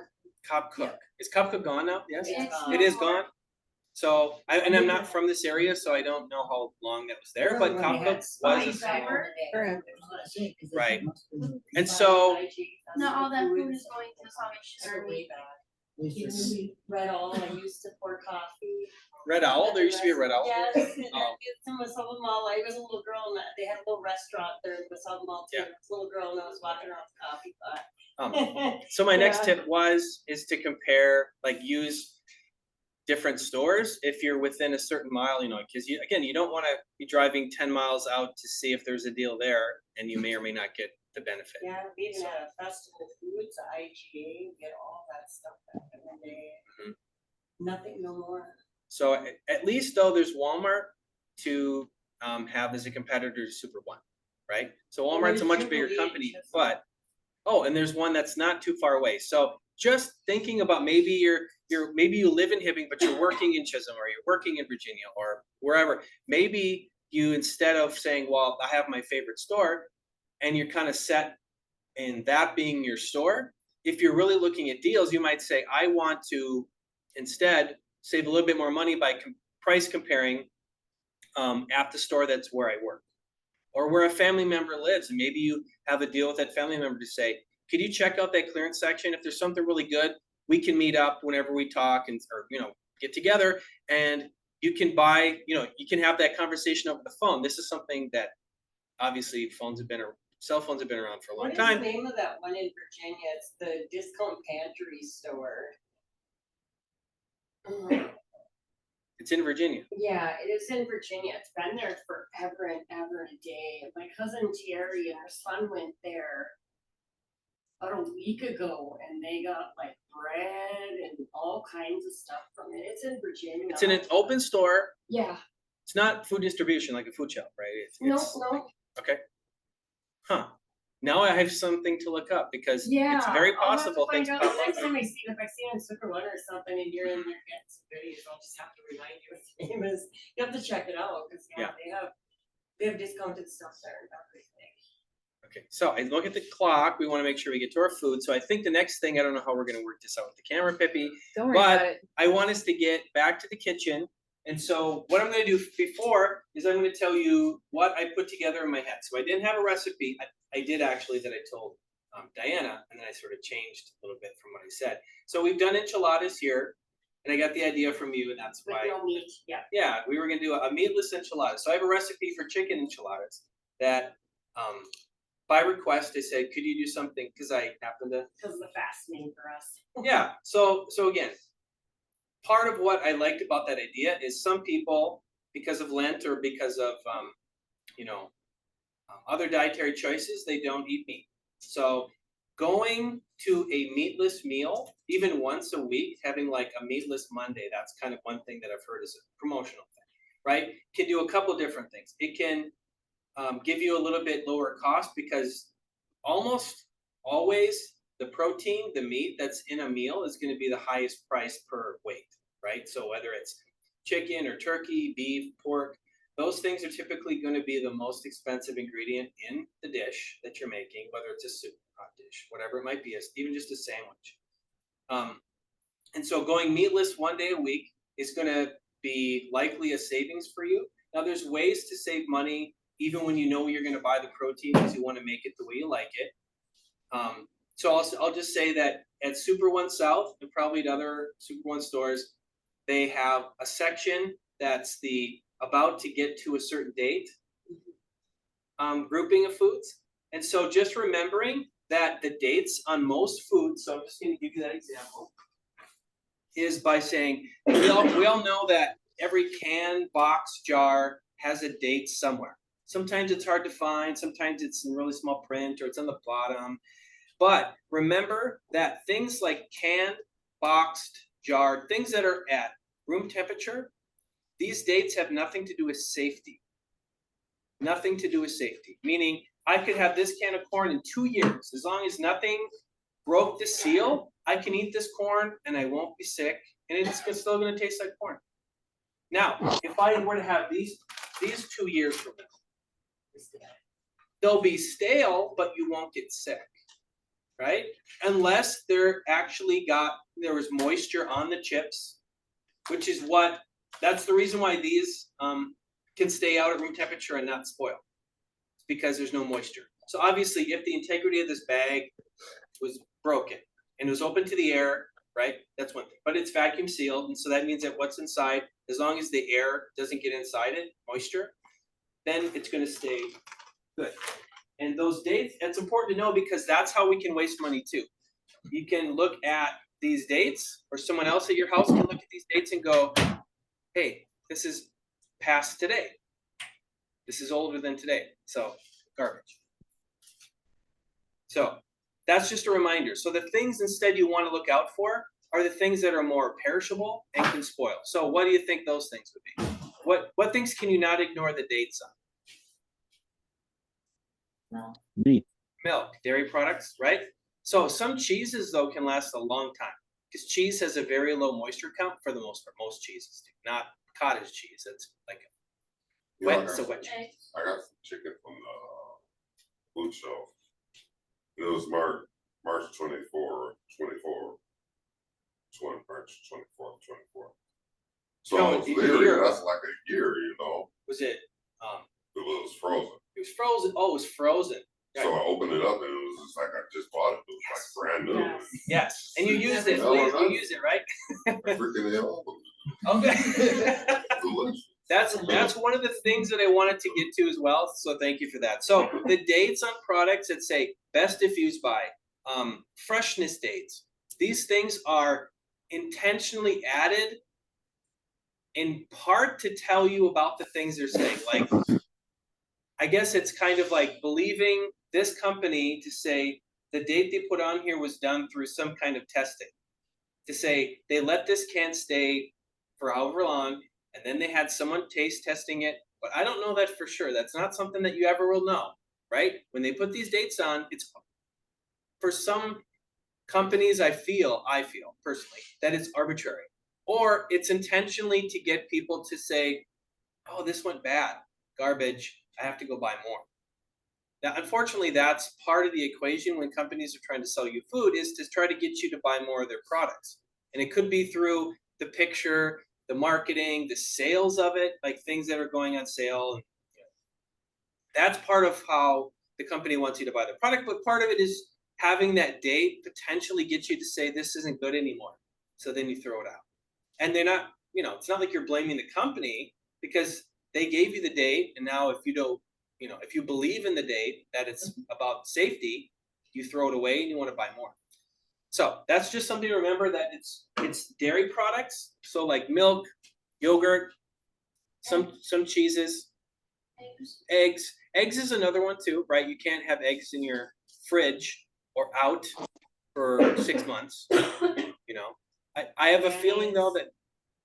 Cop Cook. Is Cop Cook gone now? Yes? It's It's gone. It is no gone? more. So, I'm not from this area, so I don't know how long that was there, but Cop Cook was a small. Correct. Right. And so, Not all that food is going to Salvation Army. Way back. Red All, I used to pour coffee. Red Owl, there used to be a Red Owl. Yes, and Oh. it's in Wasaba Mall. I was a little girl and they had a little restaurant there in Wasaba Mall too. Yeah. I was a little girl and I was walking around with coffee pot. So my next Yeah. tip is to compare, like use different stores if you're within a certain mile, because you don't want to be driving 10 miles out to see if there's a deal there and you may or may not get the benefit. Yeah, we even had a festival foods, IGA, get all that stuff back in the day. Mhm. Nothing no more. So at least though, there's Walmart to have as a competitor to Super One, right? So Walmart's a there's much bigger Jubilee, company, just- but and there's one that's not too far away. So just thinking about maybe maybe you live in Hibbing, but you're working in Chisholm or you're working in Virginia or wherever. Maybe you, instead of saying, well, I have my favorite store, and you're kind of set in that being your store, if you're really looking at deals, you might say, I want to instead save a little bit more money by price comparing at the store that's where I work or where a family member lives. And maybe you have a deal with that family member to say, could you check out that clearance section? If there's something really good, we can meet up whenever we talk or get together and you can buy, you can have that conversation over the phone. This is something that obviously cell phones have been around for a long What is time. the name of that one in Virginia? It's the discount pantry store. It's in Virginia. Yeah, it is in Virginia. It's been there forever and ever and a day. My cousin Terry and her son went there about a week ago and they got like bread and all kinds of stuff from it. It's in Virginia. It's in an open store. Yeah. It's not food distribution like a food shelf, right? No, It's no, okay. Huh. Now I have something to look up because Yeah. it's very I'll have to possible things find pop out up. next time I see, if I see it on Super One or something and you're in there getting some goodies, I'll just have to remind you what the name is. You have to check it out, cause Yeah. they have discounted stuff there and everything. Okay, so I look at the clock. We want to make sure we get to our food. So I think the next thing, I don't know how we're going to work this out with the camera, Pippi. Don't worry But about it. I want us to get back to the kitchen. And so what I'm going to do before is I'm going to tell you what I put together in my head. So I didn't have a recipe. I did actually that I told Diana, and then I sort of changed a little bit from what I said. So we've done enchiladas here, and I got the idea from you, and that's With why. no meat, yeah. Yeah, we were going to do a meatless enchilada. So I have a recipe for chicken enchiladas that, by request, I said, could you do something? Because I happen to. Cause of the fast name for us. Yeah. So again, part of what I liked about that idea is some people, because of Lent or because of other dietary choices, they don't eat meat. So going to a meatless meal, even once a week, having like a meatless Monday, that's kind of one thing that I've heard is a promotional thing, right? Can do a couple different things. It can give you a little bit lower cost because almost always the protein, the meat that's in a meal is going to be the highest price per weight, right? So whether it's chicken or turkey, beef, pork, those things are typically going to be the most expensive ingredient in the dish that you're making, whether it's a soup, hot dish, whatever it might be, even just a sandwich. And so going meatless one day a week is going to be likely a savings for you. Now there's ways to save money even when you know you're going to buy the protein because you want to make it the way you like it. So I'll just say that at Super One South and probably at other Super One stores, they have a section that's the about to get to a certain date grouping of foods. And so just remembering that the dates on most foods, so I'm just going to give you that example, is by saying, we all know that every can, box, jar has a date somewhere. Sometimes it's hard to find, sometimes it's in really small print or it's on the bottom. But remember that things like canned, boxed, jarred, things that are at room temperature, these dates have nothing to do with safety. Nothing to do with safety. Meaning, I could have this can of corn in 2 years. As long as nothing broke the seal, I can eat this corn and I won't be sick. And it's still going to taste like corn. Now, if I were to have these 2 years from now, they'll be stale, but you won't get sick. Right? Unless there was moisture on the chips, which is that's the reason why these can stay out at room temperature and not spoil. It's because there's no moisture. So obviously, if the integrity of this bag was broken and it was open to the air, right? That's one thing. But it's vacuum sealed, and so that means that what's inside, as long as the air doesn't get inside it, moisture, then it's going to stay good. And those dates, it's important to know because that's how we can waste money too. You can look at these dates, or someone else at your house can look at these dates and go, hey, this is past today. This is older than today. So garbage. So that's just a reminder. So the things instead you want to look out for are the things that are more perishable and can spoil. So what do you think those things would be? What things can you not ignore the dates on? Meat. Milk, dairy products, right? So some cheeses though can last a long time because cheese has a very low moisture count for the most part. Most cheeses do, not cottage cheese. That's like wet cheese. I got some chicken from the food shelf. It was March 24, 24. March 24th, 24. So No, it's a literally, year. that's like a year, Was it? It was frozen. It was frozen. Oh, it was frozen. So I opened it up and it was just like I just bought it. It was like brand new. Yes. Yes, and you used it. Oh, You nice. use it, right? I freaking hell. Okay. Delicious. That's one of the things that I wanted to get to as well. So thank you for that. So the dates on products that say best if used by, freshness dates. These things are intentionally added in part to tell you about the things they're saying. Like, I guess it's kind of like believing this company to say the date they put on here was done through some kind of testing. To say they let this can stay for however long, and then they had someone taste testing it, but I don't know that for sure. That's not something that you ever will know, right? When they put these dates on, it's for some companies, I feel personally that it's arbitrary, or it's intentionally to get people to say, oh, this went bad, garbage, I have to go buy more. Now, unfortunately, that's part of the equation when companies are trying to sell you food, is to try to get you to buy more of their products. And it could be through the picture, the marketing, the sales of it, like things that are going on sale. That's part of how the company wants you to buy the product, but part of it is having that date potentially get you to say this isn't good anymore. So then you throw it out. And they're not, it's not like you're blaming the company, because they gave you the date, and now if you don't, if you believe in the date that it's about safety, you throw it away and you want to buy more. So that's just something to remember, that it's dairy products. So like milk, yogurt, some cheeses, eggs. Eggs is another one too, right? You can't have eggs in your fridge or out for 6 months. I have a feeling though that,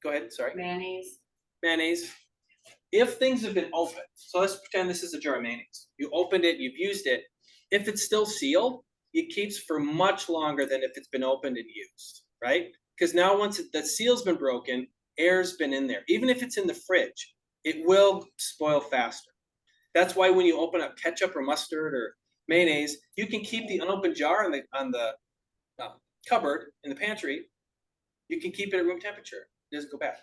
go ahead, sorry. Mayonnaise. If things have been opened, so let's pretend this is a jar of mayonnaise. You opened it, you've used it. If it's still sealed, it keeps for much longer than if it's been opened and used, right? Because now once the seal's been broken, air's been in there. Even if it's in the fridge, it will spoil faster. That's why when you open up ketchup or mustard or mayonnaise, you can keep the unopened jar on the cupboard in the pantry. You can keep it at room temperature. It doesn't go bad.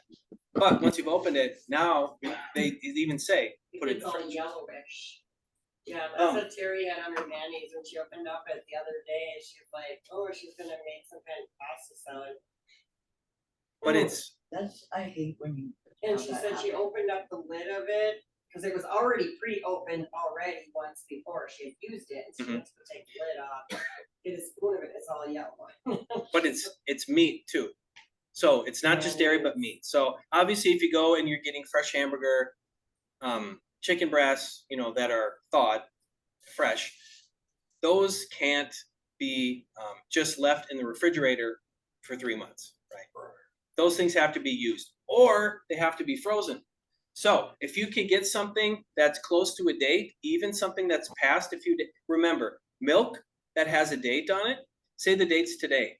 But once you've opened it, now they even say put it in It's the all fridge. yellowish. Yeah, that's what Terry had on her mayonnaise when she opened up it the other day, and she was like, oh, she's gonna make some kind of pasta salad. But it's I hate when you. And she said she opened up the lid of it, cause it was already pre-opened already once before, she had used it, and she went to take the lid off. Get a spoon of it, it's all yellow. but it's meat too. So it's not just dairy, but meat. So obviously, if you go and you're getting fresh hamburger, chicken breasts, that are thawed, fresh, those can't be just left in the refrigerator for 3 months, right? Those things have to be used, or they have to be frozen. So if you can get something that's close to a date, even something that's past a few days, remember, milk that has a date on it, say the date's today.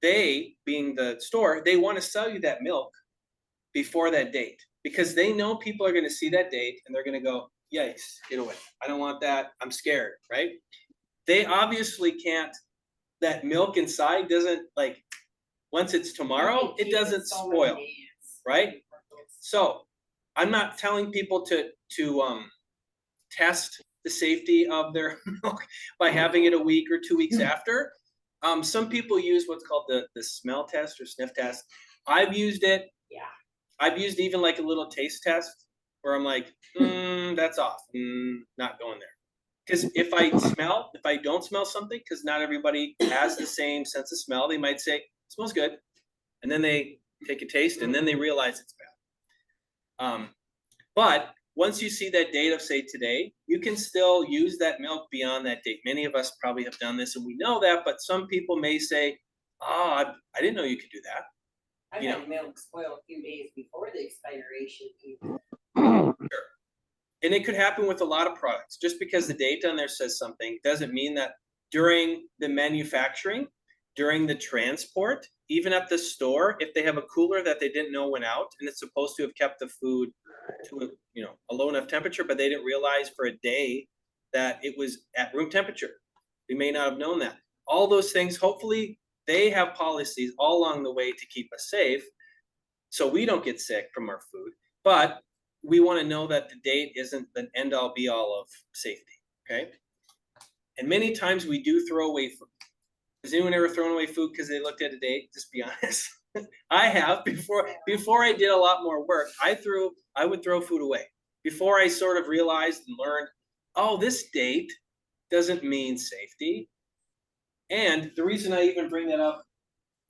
They, being the store, they want to sell you that milk before that date, because they know people are going to see that date and they're going to go, yikes, get away. I don't want that. I'm scared, right? They obviously can't, that milk inside doesn't, like, once it's tomorrow, it doesn't spoil, right? So I'm not telling people to test the safety of their milk by having it a week or 2 weeks after. Some people use what's called the smell test or sniff test. I've used it. Yeah. I've used even like a little taste test where I'm like, that's off. Not going there. Because if I don't smell something, because not everybody has the same sense of smell, they might say, it smells good. And then they take a taste and then they realize it's bad. But once you see that date of, say, today, you can still use that milk beyond that date. Many of us probably have done this and we know that, but some people may say, oh, I didn't know you could do that. I've had milk spoil a few days before the expiration. Sure. And it could happen with a lot of products. Just because the date on there says something doesn't mean that during the manufacturing, during the transport, even at the store, if they have a cooler that they didn't know went out and it's supposed to have kept the food to a low enough temperature, but they didn't realize for a day that it was at room temperature. We may not have known that. All those things, hopefully they have policies all along the way to keep us safe so we don't get sick from our food. But we want to know that the date isn't the end all be all of safety, okay? And many times we do throw away food. Has anyone ever thrown away food because they looked at a date? Just be honest. I have. Before I did a lot more work, I would throw food away. Before I sort of realized and learned, oh, this date doesn't mean safety. And the reason I even bring that up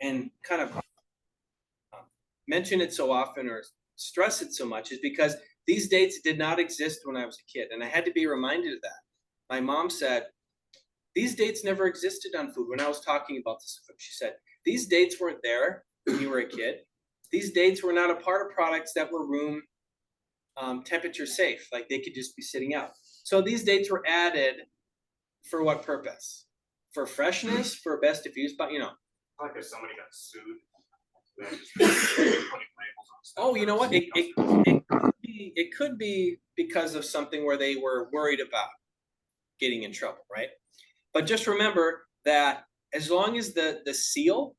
and kind of mention it so often or stress it so much is because these dates did not exist when I was a kid. And I had to be reminded of that. My mom said, these dates never existed on food. When I was talking about this, she said, these dates weren't there when you were a kid. these dates were not a part of products that were room temperature safe, like they could just be sitting out. So these dates were added for what purpose? For freshness, for best if used, but Like if somebody got sued. they just putting labels on stuff oh, you know what? versus customers. It could be because of something where they were worried about getting in trouble, right? But just remember that as long as the seal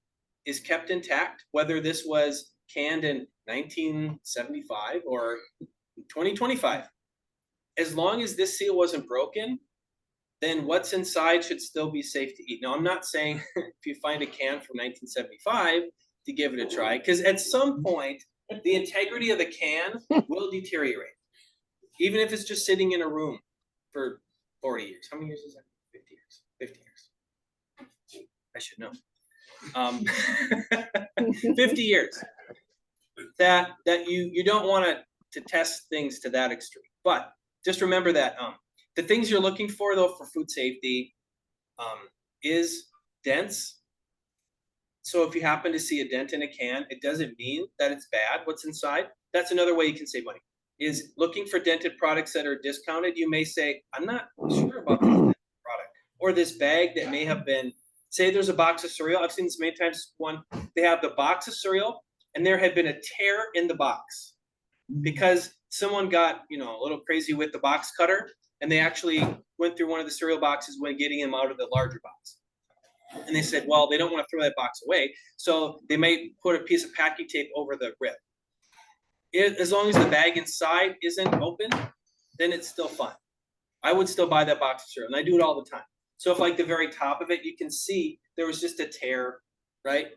is kept intact, whether this was canned in 1975 or 2025, as long as this seal wasn't broken, then what's inside should still be safe to eat. Now, I'm not saying if you find a can from 1975 to give it a try, because at some point, the integrity of the can will deteriorate, even if it's just sitting in a room for 40 years. How many years is that? 50 years. 50 years. I should know. 50 years. That you don't want to test things to that extreme. But just remember that the things you're looking for, though, for food safety is dents. So if you happen to see a dent in a can, it doesn't mean that it's bad what's inside. That's another way you can save money, is looking for dented products that are discounted. You may say, I'm not sure about this dented product. Or this bag that may have been, say there's a box of cereal. I've seen this many times. One, they have the box of cereal and there had been a tear in the box because someone got, a little crazy with the box cutter, and they actually went through one of the cereal boxes when getting them out of the larger box. And they said, well, they don't want to throw that box away, so they may put a piece of packing tape over the rip. As long as the bag inside isn't open, then it's still fine. I would still buy that box of cereal, and I do it all the time. So if like the very top of it, you can see there was just a tear, right?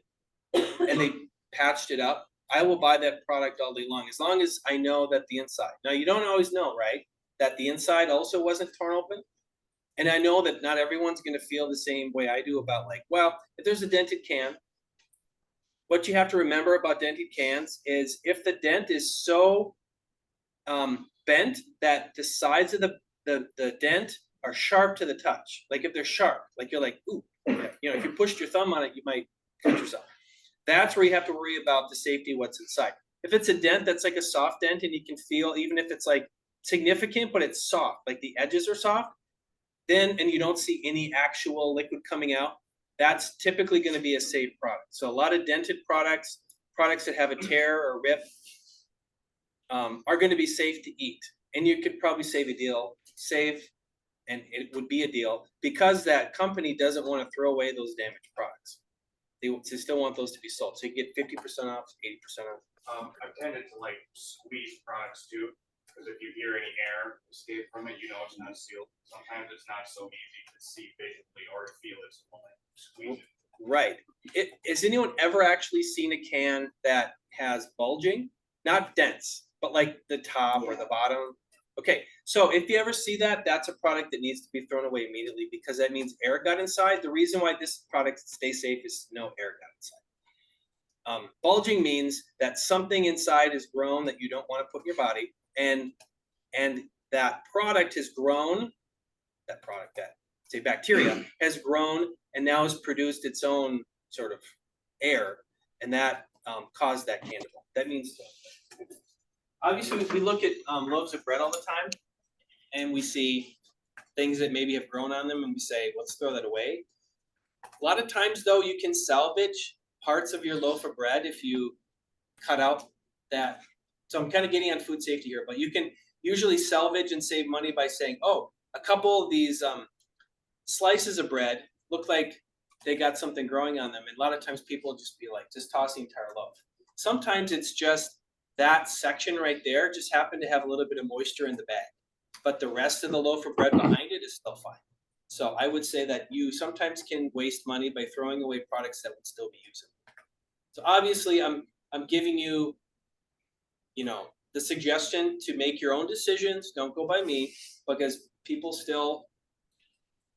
And they patched it up, I will buy that product all day long, as long as I know that the inside. Now, you don't always know, right? That the inside also wasn't torn open. And I know that not everyone's going to feel the same way I do about like, well, if there's a dented can, what you have to remember about dented cans is if the dent is so bent that the sides of the dent are sharp to the touch, like if they're sharp, like you're like, ooh, if you pushed your thumb on it, you might cut yourself. That's where you have to worry about the safety, what's inside. If it's a dent that's like a soft dent and you can feel, even if it's like significant, but it's soft, like the edges are soft, then, and you don't see any actual liquid coming out, that's typically going to be a safe product. So a lot of dented products that have a tear or rip are going to be safe to eat. And you could probably save a deal, and it would be a deal because that company doesn't want to throw away those damaged products. They still want those to be sold. So you get 50% off, 80% off. I've tended to like squeeze products too, because if you hear any air escape from it, it's not sealed. Sometimes it's not so easy to see visually or to feel it. So squeeze it. Right. Has anyone ever actually seen a can that has bulging? Not dents, but like the top or the bottom. Okay, so if you ever see that, that's a product that needs to be thrown away immediately because that means air got inside. The reason why this product stays safe is no air got inside. Bulging means that something inside is grown that you don't want to put in your body, and that product has grown. That say bacteria has grown and now has produced its own sort of air, and that caused that can to bulge. That means. Obviously, we look at loaves of bread all the time, and we see things that maybe have grown on them, and we say, let's throw that away. A lot of times, though, you can salvage parts of your loaf of bread if you cut out that. So I'm kind of getting on food safety here, but you can usually salvage and save money by saying, oh, a couple of these slices of bread look like they got something growing on them. And a lot of times people just be like, just toss the entire loaf. Sometimes it's just that section right there just happened to have a little bit of moisture in the bag, but the rest of the loaf of bread behind it is still fine. So I would say that you sometimes can waste money by throwing away products that would still be usable. So obviously I'm giving you, the suggestion to make your own decisions. Don't go by me, because people still,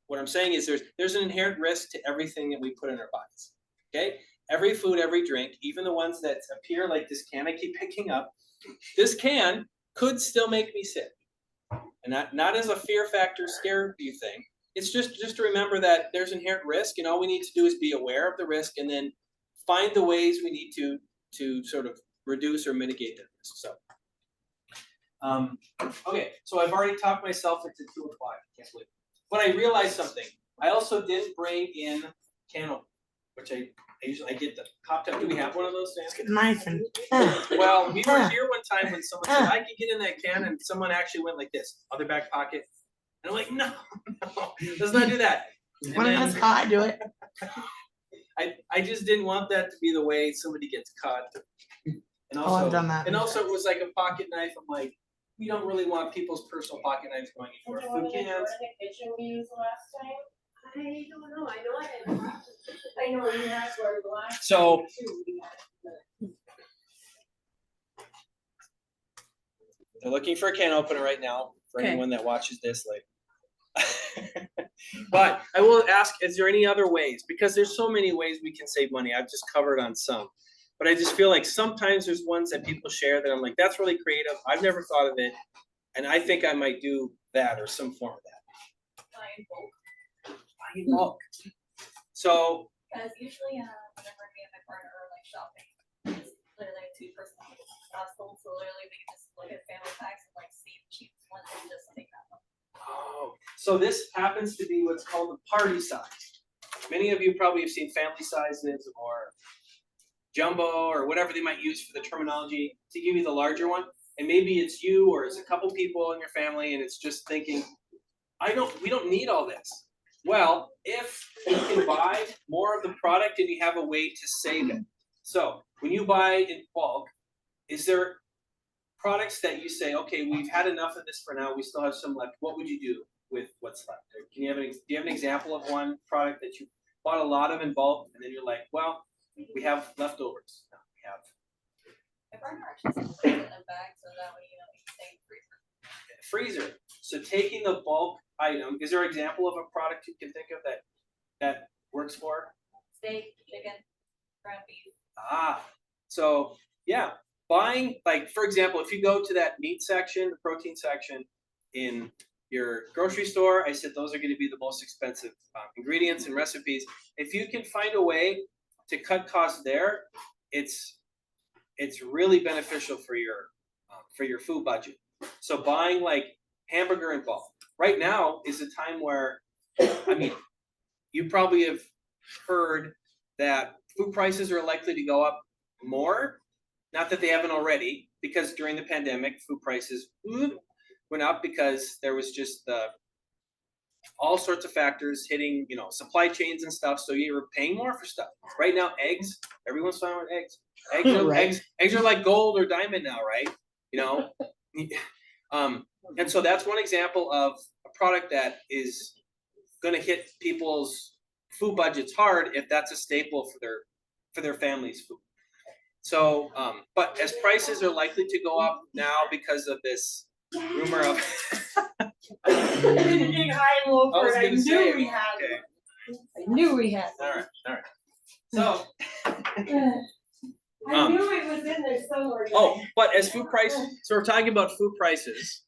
what I'm saying is there's an inherent risk to everything that we put in our bodies, okay? Every food, every drink, even the ones that appear like this can I keep picking up, this can could still make me sick. And not as a fear factor, scare you thing. It's just to remember that there's inherent risk, and all we need to do is be aware of the risk and then find the ways we need to to sort of reduce or mitigate that risk, so. Okay, so I've already talked myself into 2 o'clock, can't believe it. But I realized something, I also didn't bring in can opener, which I usually get the cocked up, do we have one of those, Dan? Knife and. Well, we were here one time when someone said, I could get in that can, and someone actually went like this, other back pocket. And I'm like, no, let's not do that. And When then it's hot, do it. I just didn't want that to be the way somebody gets caught. And Oh, I've done that. And also it was like a pocket knife, I'm like, we don't really want people's personal pocket knives going into our food cans. kitchen we used last time? I don't know, I know you had one last. So they're looking for a can opener right now, for Okay. anyone that watches this, like. But I will ask, is there any other ways? Because there's so many ways we can save money. I've just covered on some. But I just feel like sometimes there's ones that people share that I'm like, that's really creative. I've never thought of it. And I think I might do that or some form of that. Buy in bulk. So, Because usually, whenever me and my partner are like shopping, it's literally a 2-person household, so literally we can just look at family packs and like see the cheapest one and just take that one. oh, so this happens to be what's called a party size. Many of you probably have seen family sizes or jumbo or whatever they might use for the terminology to give you the larger one. And maybe it's you or it's a couple people in your family and it's just thinking, we don't need all this. Well, if you can buy more of the product and you have a way to save it. So when you buy in bulk, is there products that you say, okay, we've had enough of this for now, we still have some left. What would you do with what's left? Do you have an example of one product that you bought a lot of in bulk and then you're like, well, we have leftovers. No, we have My partner actually puts it in a bag so that way, you know, we can stay in the freezer. freezer. So taking the bulk item, is there an example of a product you can think of that works for? Steak, chicken, ground beef. So yeah, buying, like, for example, if you go to that meat section, the protein section in your grocery store, I said those are going to be the most expensive ingredients and recipes. If you can find a way to cut costs there, it's really beneficial for your food budget. So buying like hamburger in bulk right now is a time where, I mean, you probably have heard that food prices are likely to go up more. Not that they haven't already, because during the pandemic, food prices went up because there was just all sorts of factors hitting, supply chains and stuff. So you were paying more for stuff. Right now, eggs, everyone's fine with eggs. Right. Eggs are like gold or diamond now, right? And so that's one example of a product that is going to hit people's food budgets hard if that's a staple for their family's food. So, but as prices are likely to go up now because of this rumor of I didn't dig high and low for it, I knew we had okay. one. I knew we had All one. right. So, I knew it was in there somewhere. but as food prices, so we're talking about food prices,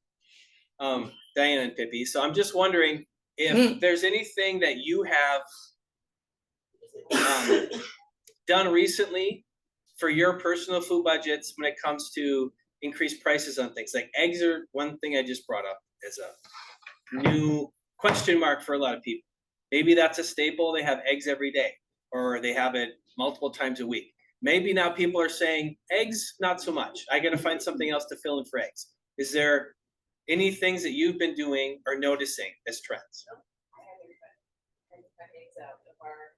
Diana and Pippi. So I'm just wondering if there's anything that you have done recently for your personal food budgets when it comes to increased prices on things. Like eggs are one thing I just brought up as a new question mark for a lot of people. Maybe that's a staple. They have eggs every day, or they have it multiple times a week. Maybe now people are saying eggs, not so much. I got to find something else to fill in for eggs. Is there any things that you've been doing or noticing as trends? I haven't cut eggs out of our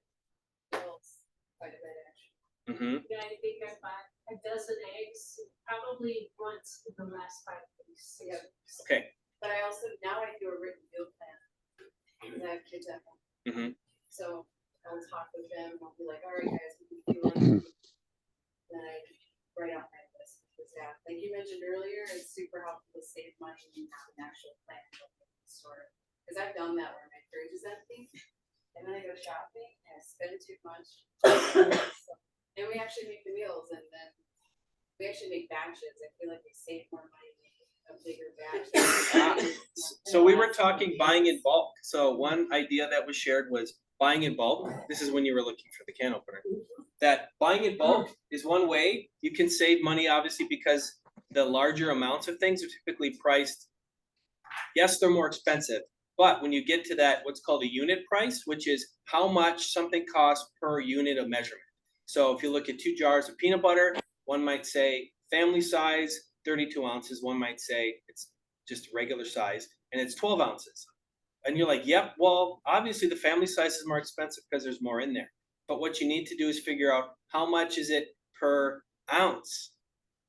bills quite a bit actually. Mm-hmm. Yeah, I think I bought a dozen eggs, probably once in the last 5 weeks. Yeah. Okay. But I also, now I do a written meal plan. Because I have kids at home. Mm-hmm. So I'll talk with them, I'll be like, all right, guys, what do you feel like? Then I write out my list with staff. Like you mentioned earlier, it's super helpful to save money and have an actual plan for the store. Because I've done that where my fridge is empty, and then I go shopping and I spend too much. And we actually make the meals, and then we actually make batches. I feel like we save more money making a bigger batch. So we were talking buying in bulk. So one idea that was shared was buying in bulk, this is when you were looking for the can opener, that buying in bulk is one way you can save money, obviously, because the larger amounts of things are typically priced. Yes, they're more expensive, but when you get to that, what's called a unit price, which is how much something costs per unit of measurement. So if you look at 2 jars of peanut butter, one might say family size, 32 ounces. One might say it's just regular size, and it's 12 ounces. And you're like, yep, well, obviously the family size is more expensive because there's more in there. But what you need to do is figure out how much is it per ounce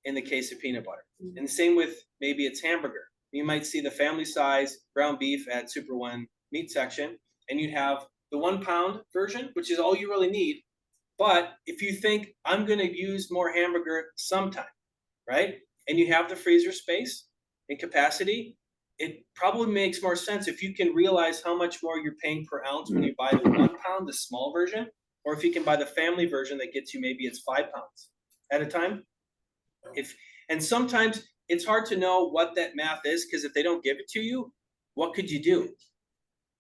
in the case of peanut butter. And the same with maybe it's hamburger. You might see the family size ground beef at Super One meat section, and you'd have the 1 pound version, which is all you really need. But if you think I'm going to use more hamburger sometime, right? And you have the freezer space and capacity, it probably makes more sense if you can realize how much more you're paying per ounce when you buy the 1 pound, the small version, or if you can buy the family version that gets you maybe it's 5 pounds at a time. And sometimes it's hard to know what that math is, because if they don't give it to you, what could you do?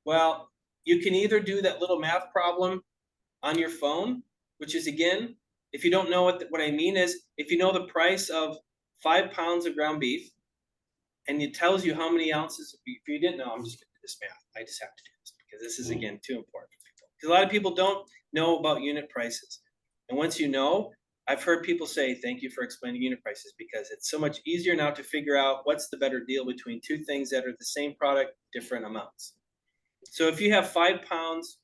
Well, you can either do that little math problem on your phone, which is, again, if you don't know what I mean is, if you know the price of 5 pounds of ground beef, and it tells you how many ounces of beef. If you didn't know, I'm just going to do this math. I just have to do this because this is, again, too important for people. Because a lot of people don't know about unit prices. And once you know, I've heard people say, thank you for explaining unit prices, because it's so much easier now to figure out what's the better deal between two things that are the same product, different amounts. So if you have 5 pounds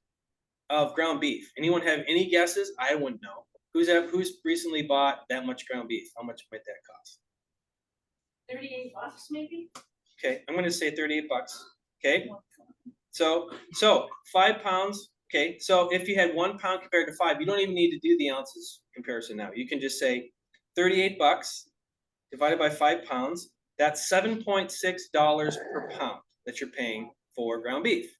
of ground beef, anyone have any guesses? I wouldn't know. Who's recently bought that much ground beef? How much might that cost? $38 maybe? Okay, I'm gonna say 38 bucks. Okay, so 5 pounds. Okay, so if you had 1 pound compared to 5, you don't even need to do the ounces comparison now. You can just say 38 bucks divided by 5 pounds. That's $7.6 per pound that you're paying for ground beef.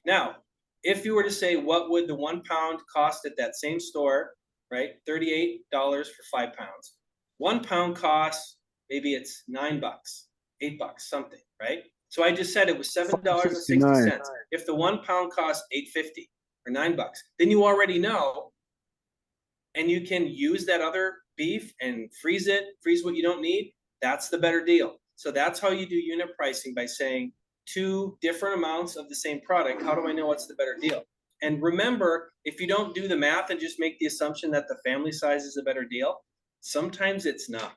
Now, if you were to say what would the 1 pound cost at that same store, right? $38 for 5 pounds. 1 pound costs, maybe it's $9, $8, something, right? So I just said it was $7.60. If the 1 pound costs $8.50 or $9, then you already know, and you can use that other beef and freeze what you don't need. That's the better deal. So that's how you do unit pricing, by saying 2 different amounts of the same product. How do I know what's the better deal? And remember, if you don't do the math and just make the assumption that the family size is a better deal, sometimes it's not.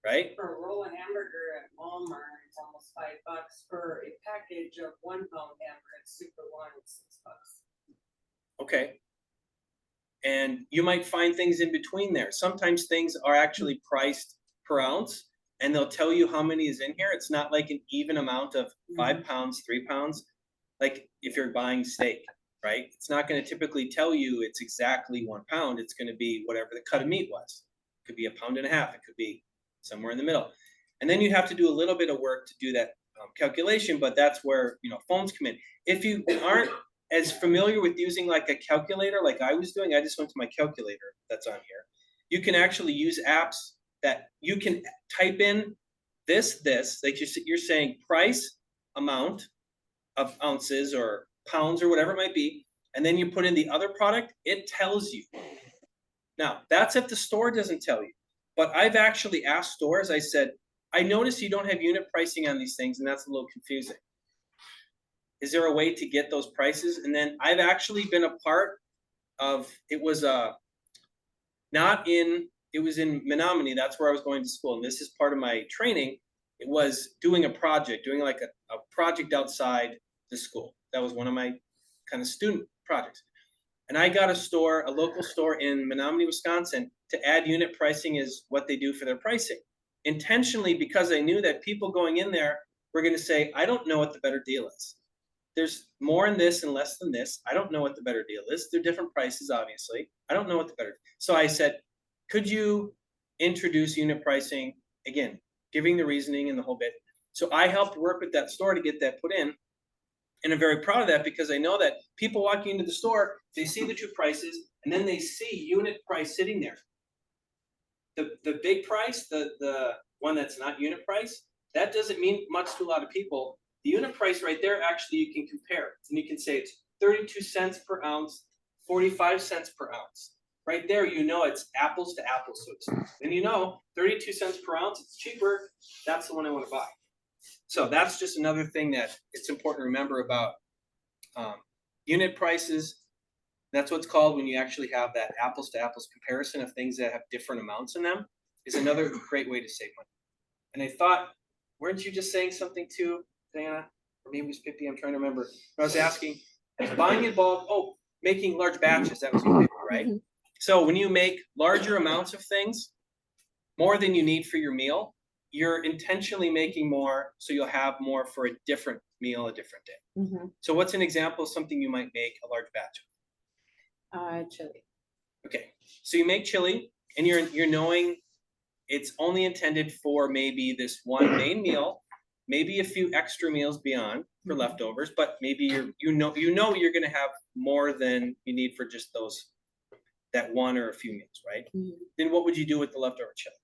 Right? For a roll of hamburger at Walmart, it's almost $5. For a package of 1 pound hamburger at Super One, it's $6. Okay. And you might find things in between there. Sometimes things are actually priced per ounce, and they'll tell you how many is in here. It's not like an even amount of 5 pounds, 3 pounds. Like if you're buying steak, right? It's not going to typically tell you it's exactly 1 pound. It's going to be whatever the cut of meat was. It could be 1.5 pounds. It could be somewhere in the middle. And then you have to do a little bit of work to do that calculation, but that's where, phones come in. If you aren't as familiar with using like a calculator like I was doing, I just went to my calculator that's on here. You can actually use apps that you can type in this, like you're saying price, amount of ounces or pounds or whatever it might be, and then you put in the other product, it tells you. Now, that's if the store doesn't tell you. But I've actually asked stores, I said, I noticed you don't have unit pricing on these things, and that's a little confusing. Is there a way to get those prices? And then I've actually been a part of, it was in Menominee, that's where I was going to school, and this is part of my training. It was doing a project, like a project outside the school. That was one of my kind of student projects. And I got a local store in Menominee, Wisconsin, to add unit pricing is what they do for their pricing. Intentionally, because I knew that people going in there were going to say, I don't know what the better deal is. There's more in this and less than this. I don't know what the better deal is. They're different prices, obviously. I don't know what the better. So I said, could you introduce unit pricing? Again, giving the reasoning and the whole bit. So I helped work with that store to get that put in. And I'm very proud of that, because I know that people walking into the store, they see the 2 prices, and then they see unit price sitting there. The big price, the one that's not unit price, that doesn't mean much to a lot of people. The unit price right there, actually, you can compare. And you can say it's 32 cents per ounce, 45 cents per ounce. Right there, you know it's apples to apples. So and you know 32 cents per ounce, it's cheaper. That's the one I want to buy. So that's just another thing that it's important to remember about unit prices. That's what's called when you actually have that apples to apples comparison of things that have different amounts in them, is another great way to save money. And I thought, weren't you just saying something too, Diana? Or maybe it was Pippi, I'm trying to remember. I was asking, buying in bulk, making large batches, that was Pippi, right? Mm-hmm. So when you make larger amounts of things, more than you need for your meal, you're intentionally making more so you'll have more for a different meal a different day. Mm-hmm. So what's an example of something you might make a large batch of? Chili. Okay, so you make chili, and you're knowing it's only intended for maybe this one main meal, maybe a few extra meals beyond for leftovers, but maybe you know you're going to have more than you need for just that one or a few meals, right? Mm-hmm. Then what would you do with the leftover chili?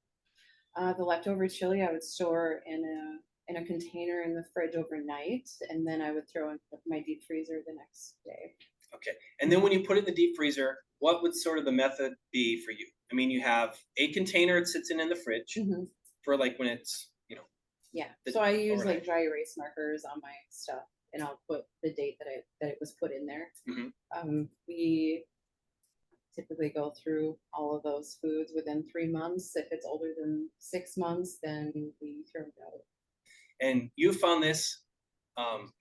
The leftover chili I would store in a container in the fridge overnight, and then I would throw in my deep freezer the next day. Okay, and then when you put it in the deep freezer, what would sort of the method be for you? I mean, you have a container it sits in the fridge Mm-hmm. for like when it's, Yeah. The So I use overnight. like dry erase markers on my stuff, and I'll put the date that it was put in there. Mhm. We typically go through all of those foods within 3 months. If it's older than 6 months, then we throw it out. And you found this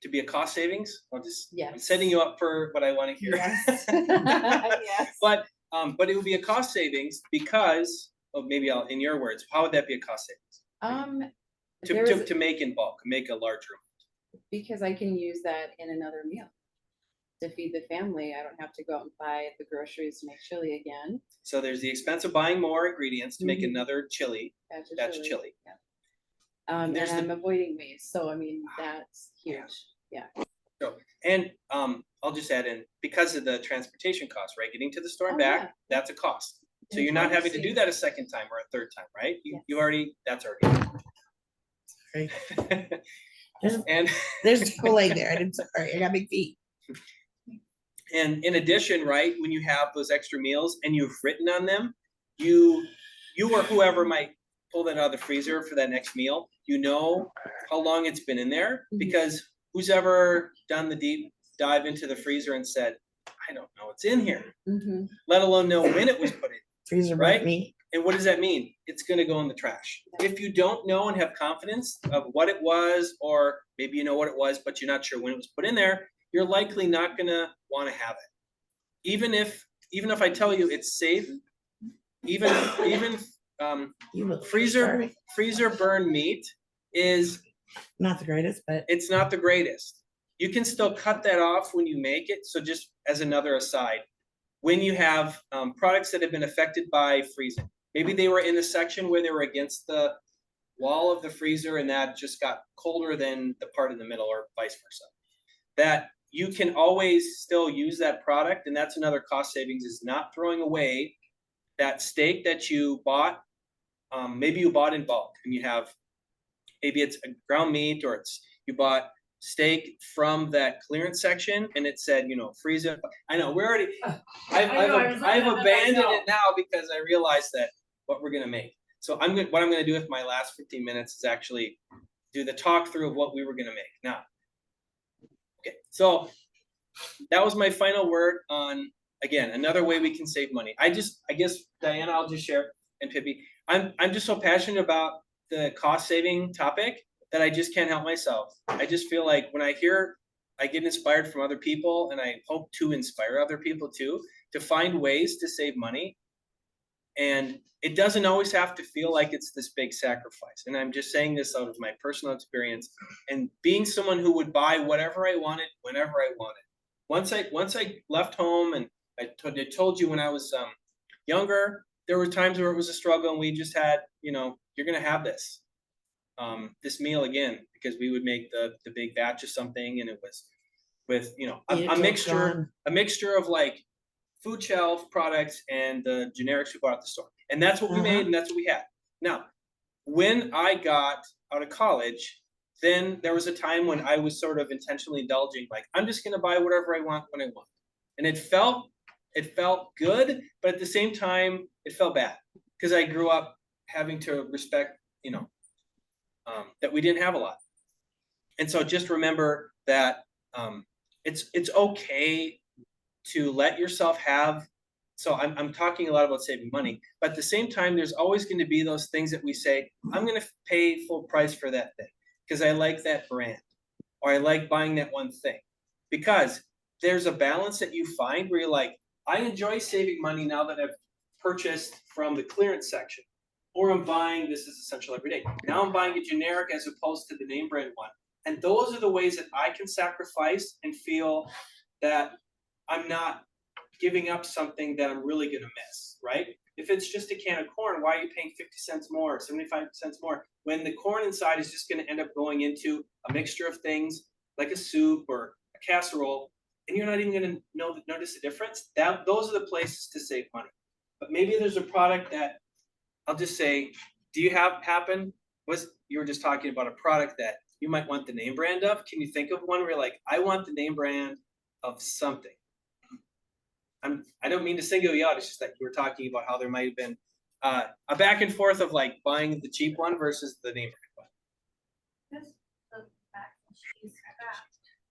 to be a cost savings. I'm Yes. setting you up for what I want to hear. Yes. Yes. But it would be a cost savings because, maybe in your words, how would that be a cost savings? To make in bulk, make a larger amount. Because I can use that in another meal to feed the family. I don't have to go out and buy the groceries to make chili again. So there's the expense of buying more ingredients to make Mhm. another chili. That's chili. Yeah. And there's I'm avoiding waste, so I mean that's huge. Yeah. So, and I'll just add in, because of the transportation costs, right? Getting to the store and Oh, back, yeah. that's a cost. So And you're not having to pharmacy. do that a second time or a third time, right? Yes. That's already. Sorry. And There's Chick-fil-A there. Sorry, I got big feet. And in addition, right, when you have those extra meals and you've written on them, you or whoever might pull that out of the freezer for that next meal, you know how long it's been in there, because who's ever done the deep dive into the freezer and said, I don't know what's in here, let alone know when it was put in. Freezer Right? burnt me. And what does that mean? It's going to go in the trash. If you don't know and have confidence of what it was, or maybe you know what it was, but you're not sure when it was put in there, you're likely not going to want to have it. Even if I tell you it's safe, even You look freezer burn meat is not the greatest, but it's not the greatest. You can still cut that off when you make it. So just as another aside, when you have products that have been affected by freezing, maybe they were in a section where they were against the wall of the freezer and that just got colder than the part in the middle, or vice versa, that you can always still use that product. And that's another cost savings, is not throwing away that steak that you bought. Maybe you bought in bulk and you have, maybe it's a ground meat, or you bought steak from that clearance section and it said, freeze it. I know we're already, I've abandoned it now because I realized that what we're gonna make. So what I'm gonna do with my last 15 minutes is actually do the talk through of what we were gonna make. Now, okay, so that was my final word on, again, another way we can save money. I guess Diana, I'll just share, and Pippi, I'm just so passionate about the cost saving topic that I just can't help myself. I just feel like when I get inspired from other people, and I hope to inspire other people too, to find ways to save money. And it doesn't always have to feel like it's this big sacrifice. And I'm just saying this out of my personal experience and being someone who would buy whatever I wanted, whenever I wanted. Once I left home, and I told you when I was younger, there were times where it was a struggle, and we just had, you're going to have this meal again, because we would make the big batch of something, and it was with, a mixture of like food shelf products and the generics we bought at the store. And that's what we made, and that's what we had. Now, when I got out of college, then there was a time when I was sort of intentionally indulging, like, I'm just gonna buy whatever I want when I want. And it felt good, but at the same time, it felt bad. Because I grew up having to respect, that we didn't have a lot. And so just remember that it's okay to let yourself have. So I'm talking a lot about saving money, but at the same time, there's always going to be those things that we say, I'm going to pay full price for that thing because I like that brand or I like buying that one thing. Because there's a balance that you find where you're like, I enjoy saving money now that I've purchased from the clearance section, or I'm buying this is essential every day. Now I'm buying a generic as opposed to the name brand one. And those are the ways that I can sacrifice and feel that I'm not giving up something that I'm really gonna miss, right? If it's just a can of corn, why are you paying 50 cents more, 75 cents more, when the corn inside is just gonna end up going into a mixture of things like a soup or a casserole, and you're not even gonna notice the difference? Those are the places to save money. But maybe there's a product that, I'll just say, do you have happen? You were just talking about a product that you might want the name brand of. Can you think of one where you're like, I want the name brand of something? I don't mean to single you out. It's just that you were talking about how there might have been a back and forth of like buying the cheap one versus the name brand one. Just the back and cheese crap.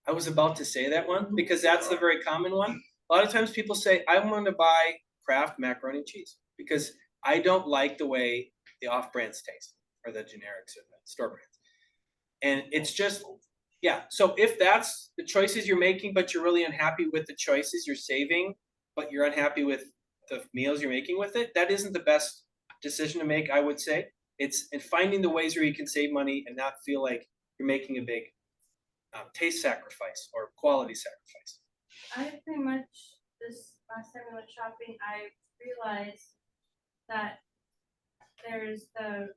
I was about to say that one because that's the very common one. A lot of times people say, I want to buy Kraft macaroni and cheese because I don't like the way the off-brands taste or the generics or the store brands. And it's just, yeah. So if that's the choices you're making, but you're really unhappy with the choices you're saving, but you're unhappy with the meals you're making with it, that isn't the best decision to make, I would say. It's in finding the ways where you can save money and not feel like you're making a big taste sacrifice or quality sacrifice. I pretty much, this last time I went shopping, I realized that there's the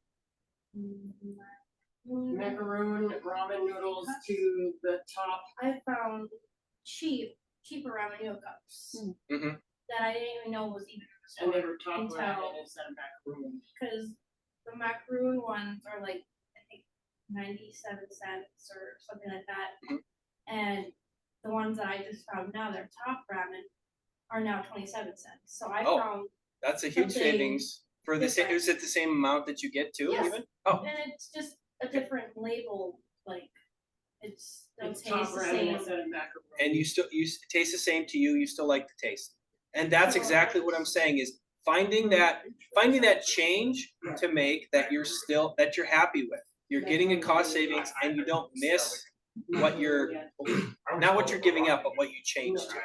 Macaroon, ramen noodles to the top. I found cheaper ramen noodle cups Mm-hmm. that I didn't even know was even And they were top Until- ramen instead of macaroon. because the macaroon ones are like I think 97 cents or something like that, and the ones that I just found now, they're top ramen, are now 27 cents. So I Oh. found, That's a huge Something savings for the same. different. Is it the same amount that you get too? Yes. Even? Oh, and it's just a different label, like it's still It's top tastes the ramen same. instead of macaroon. and you taste the same to you. You still like the taste, and that's exactly what I'm saying. Is finding that change to make that you're happy with. You're getting a cost savings, and you don't miss what you're not what you're giving up, but what you changed to.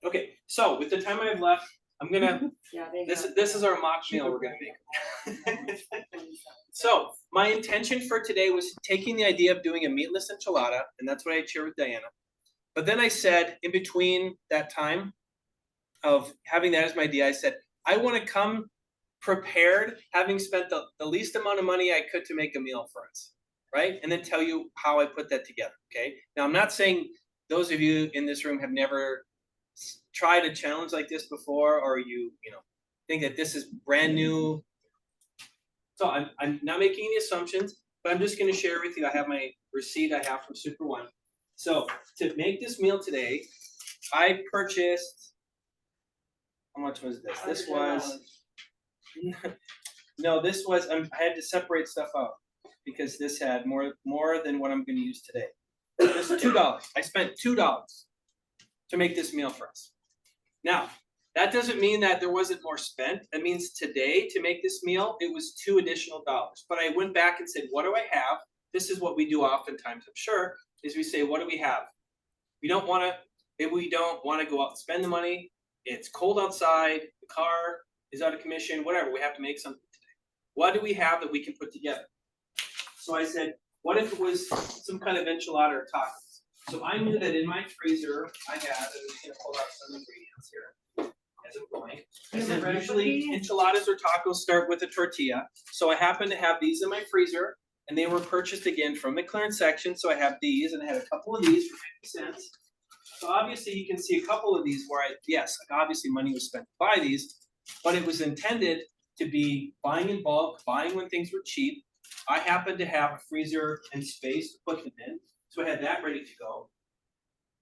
Okay, so with the time I have left, I'm gonna. Yeah, they This got- is our mock meal we're gonna make. So my intention for today was taking the idea of doing a meatless enchilada, and that's what I shared with Diana. But then I said, in between that time of having that as my idea, I said, I want to come prepared, having spent the least amount of money I could to make a meal for us, right? And then tell you how I put that together, okay? Now, I'm not saying those of you in this room have never tried a challenge like this before, or you think that this is brand new. So I'm not making any assumptions, but I'm just going to share with you. I have my receipt I have from Super One. So to make this meal today, I purchased. How much was this? This was. No, this was. I had to separate stuff out because this had more than what I'm going to use today. This is $2. I spent $2 to make this meal for us. Now, that doesn't mean that there wasn't more spent. That means today, to make this meal, it was $2 additional. But I went back and said, what do I have? This is what we do oftentimes, I'm sure, is we say, what do we have? Maybe we don't want to go out and spend the money. It's cold outside. The car is out of commission, whatever. We have to make something today. What do we have that we can put together? So I said, what if it was some kind of enchilada or tacos? So I knew that in my freezer, I had, I'm just going to pull out some ingredients here as I'm going. I said, usually enchiladas or tacos start with a tortilla. So I happen to have these in my freezer, and they were purchased again from the clearance section. So I have these, and I had a couple of these for 50 cents. So obviously you can see a couple of these where obviously money was spent to buy these, but it was intended to be buying in bulk, buying when things were cheap, I happened to have a freezer and space to put them in, so I had that ready to go.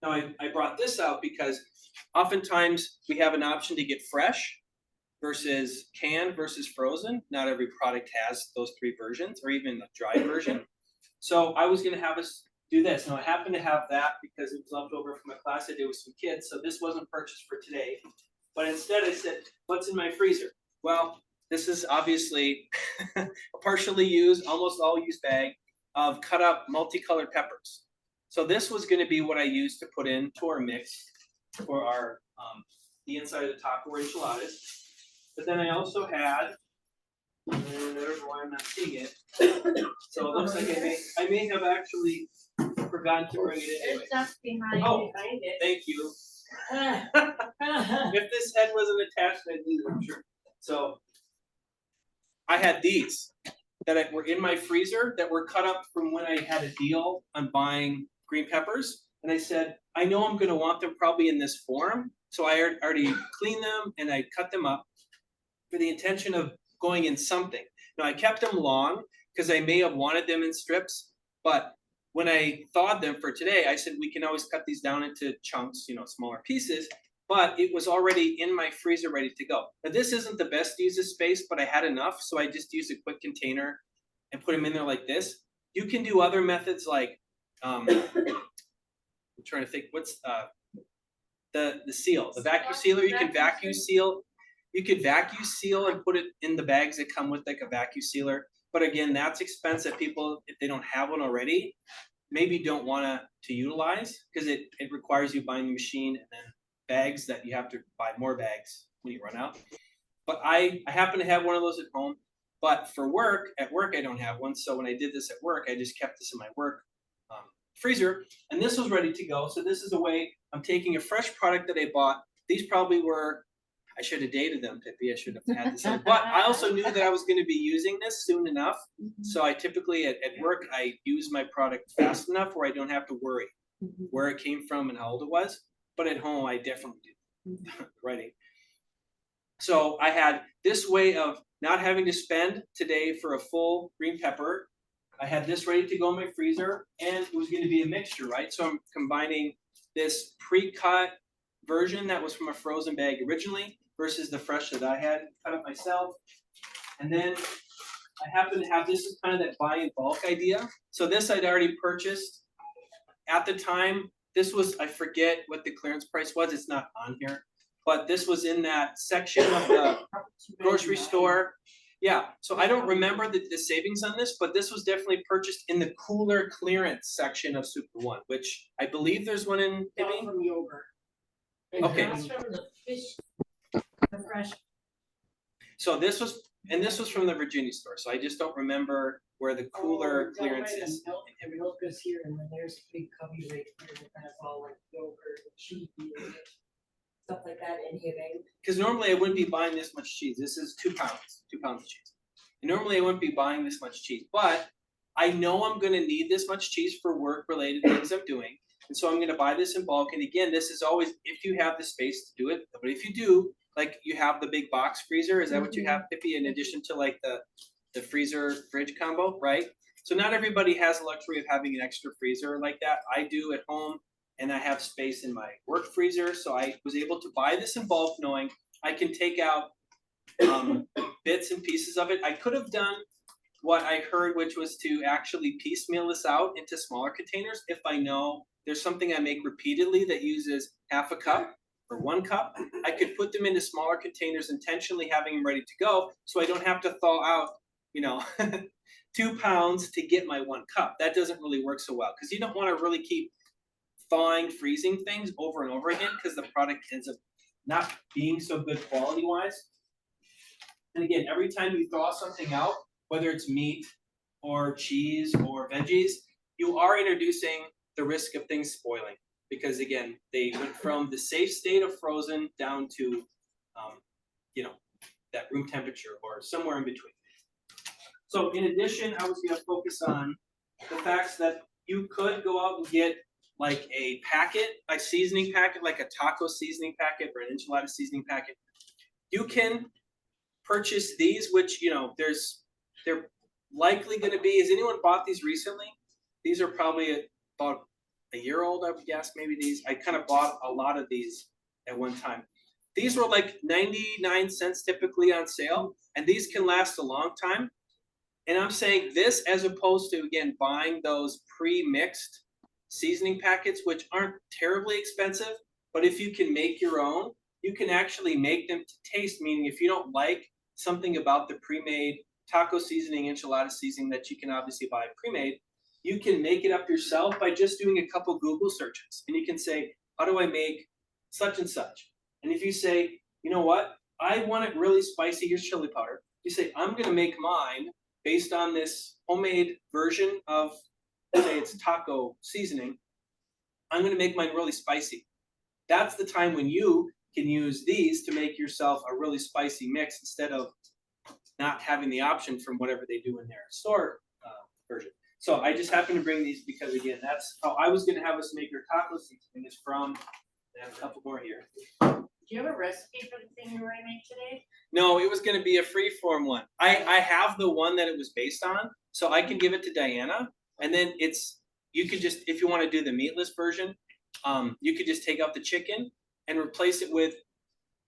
Now, I brought this out because oftentimes we have an option to get fresh versus canned versus frozen. Not every product has those three versions or even a dry version. So I was gonna have us do this. Now I happen to have that because it was left over from a class I did with some kids, so this wasn't purchased for today. But instead I said, what's in my freezer? Well, this is obviously a partially used, almost all used bag of cut up multicolored peppers. So this was gonna be what I used to put into our mix for our the inside of the taco or enchiladas. But then I also had, and I don't know why I'm not seeing it. So it looks like I may have actually forgotten to bring it in anyway. It's up behind. Oh, Find it. thank you. If this head wasn't attached, I'd lose it, I'm sure. So I had these that were in my freezer that were cut up from when I had a deal on buying green peppers. And I said, I know I'm gonna want them probably in this form. So I already cleaned them and I cut them up for the intention of going in something. Now I kept them long because I may have wanted them in strips, but when I thawed them for today, I said we can always cut these down into chunks, smaller pieces, but it was already in my freezer ready to go. Now this isn't the best use of space, but I had enough, so I just used a quick container and put them in there like this. You can do other methods like, I'm trying to think, what's the seal, the vacuum sealer. You can vacuum seal. You could vacuum seal and put it in the bags that come with like a vacuum sealer. But again, that's expensive. People, if they don't have one already, maybe don't want to utilize because it requires you buying the machine and then bags that you have to buy more bags when you run out. But I happen to have one of those at home. But for work, at work I don't have one. So when I did this at work, I just kept this in my work freezer, and this was ready to go. So this is a way I'm taking a fresh product that I bought. These probably were, I should have dated them, Tippy. I should have had this. But I also knew that I was going to be using this soon enough. So I typically at work, I use my product fast enough where I don't have to worry where it came from and how old it was. But at home, I definitely do writing. So I had this way of not having to spend today for a full green pepper. I had this ready to go in my freezer, and it was going to be a mixture, right? So I'm combining this pre-cut version that was from a frozen bag originally versus the fresh that I had cut up myself. And then I happen to have, this is kind of that buy in bulk idea. So this I'd already purchased at the time. This was, I forget what the clearance price was. It's not on here, but this was in that section of the grocery store. Yeah, so I don't remember the savings on this, but this was definitely purchased in the cooler clearance section of Super One, which I believe there's one in Hibbing. From yogurt. Okay. That's from the fish, the fresh. So this was from the Virginia store, so I just don't remember where the cooler clearance is. Milk is here, and then there's a big cubby right here that has all like yogurt and cheese and stuff like that in here. Because normally I wouldn't be buying this much cheese. This is 2 pounds of cheese. And normally I wouldn't be buying this much cheese, but I know I'm going to need this much cheese for work-related things I'm doing. And so I'm going to buy this in bulk. And again, this is always if you have the space to do it. But if you do, like you have the big box freezer, is that what you have, Pippi, in addition to like the freezer fridge combo, right? So not everybody has the luxury of having an extra freezer like that. I do at home, and I have space in my work freezer. So I was able to buy this in bulk knowing I can take out bits and pieces of it. I could have done what I heard, which was to actually piecemeal this out into smaller containers. If I know there's something I make repeatedly that uses half a cup or 1 cup, I could put them into smaller containers, intentionally having them ready to go, so I don't have to thaw out, 2 pounds to get my 1 cup. That doesn't really work so well because you don't want to really keep thawing, freezing things over and over again because the product ends up not being so good quality wise. And again, every time you thaw something out, whether it's meat or cheese or veggies, you are introducing the risk of things spoiling because again, they went from the safe state of frozen down to, that room temperature or somewhere in between. So in addition, I was going to focus on the facts that you could go out and get like a packet, like seasoning packet, like a taco seasoning packet or an enchilada seasoning packet. You can purchase these, which they're likely gonna be, has anyone bought these recently? These are probably about a year old, I would guess, maybe these. I kind of bought a lot of these at one time. These were like 99 cents typically on sale, and these can last a long time. And I'm saying this as opposed to, again, buying those pre-mixed seasoning packets, which aren't terribly expensive, but if you can make your own, you can actually make them to taste, meaning if you don't like something about the pre-made taco seasoning, enchilada seasoning that you can obviously buy pre-made, you can make it up yourself by just doing a couple Google searches. And you can say, how do I make such and such? And if you say, you know what, I want it really spicy, here's chili powder. You say, I'm gonna make mine based on this homemade version of, say it's taco seasoning. I'm gonna make mine really spicy. That's the time when you can use these to make yourself a really spicy mix instead of not having the option from whatever they do in their store version. So I just happened to bring these because, again, that's how I was gonna have us make our taco seasoning is from, I have a couple more here. Do you have a recipe for the thing you were gonna make today? No, it was gonna be a free form one. I have the one that it was based on, so I can give it to Diana, and then you could just, if you wanna do the meatless version, you could just take out the chicken and replace it with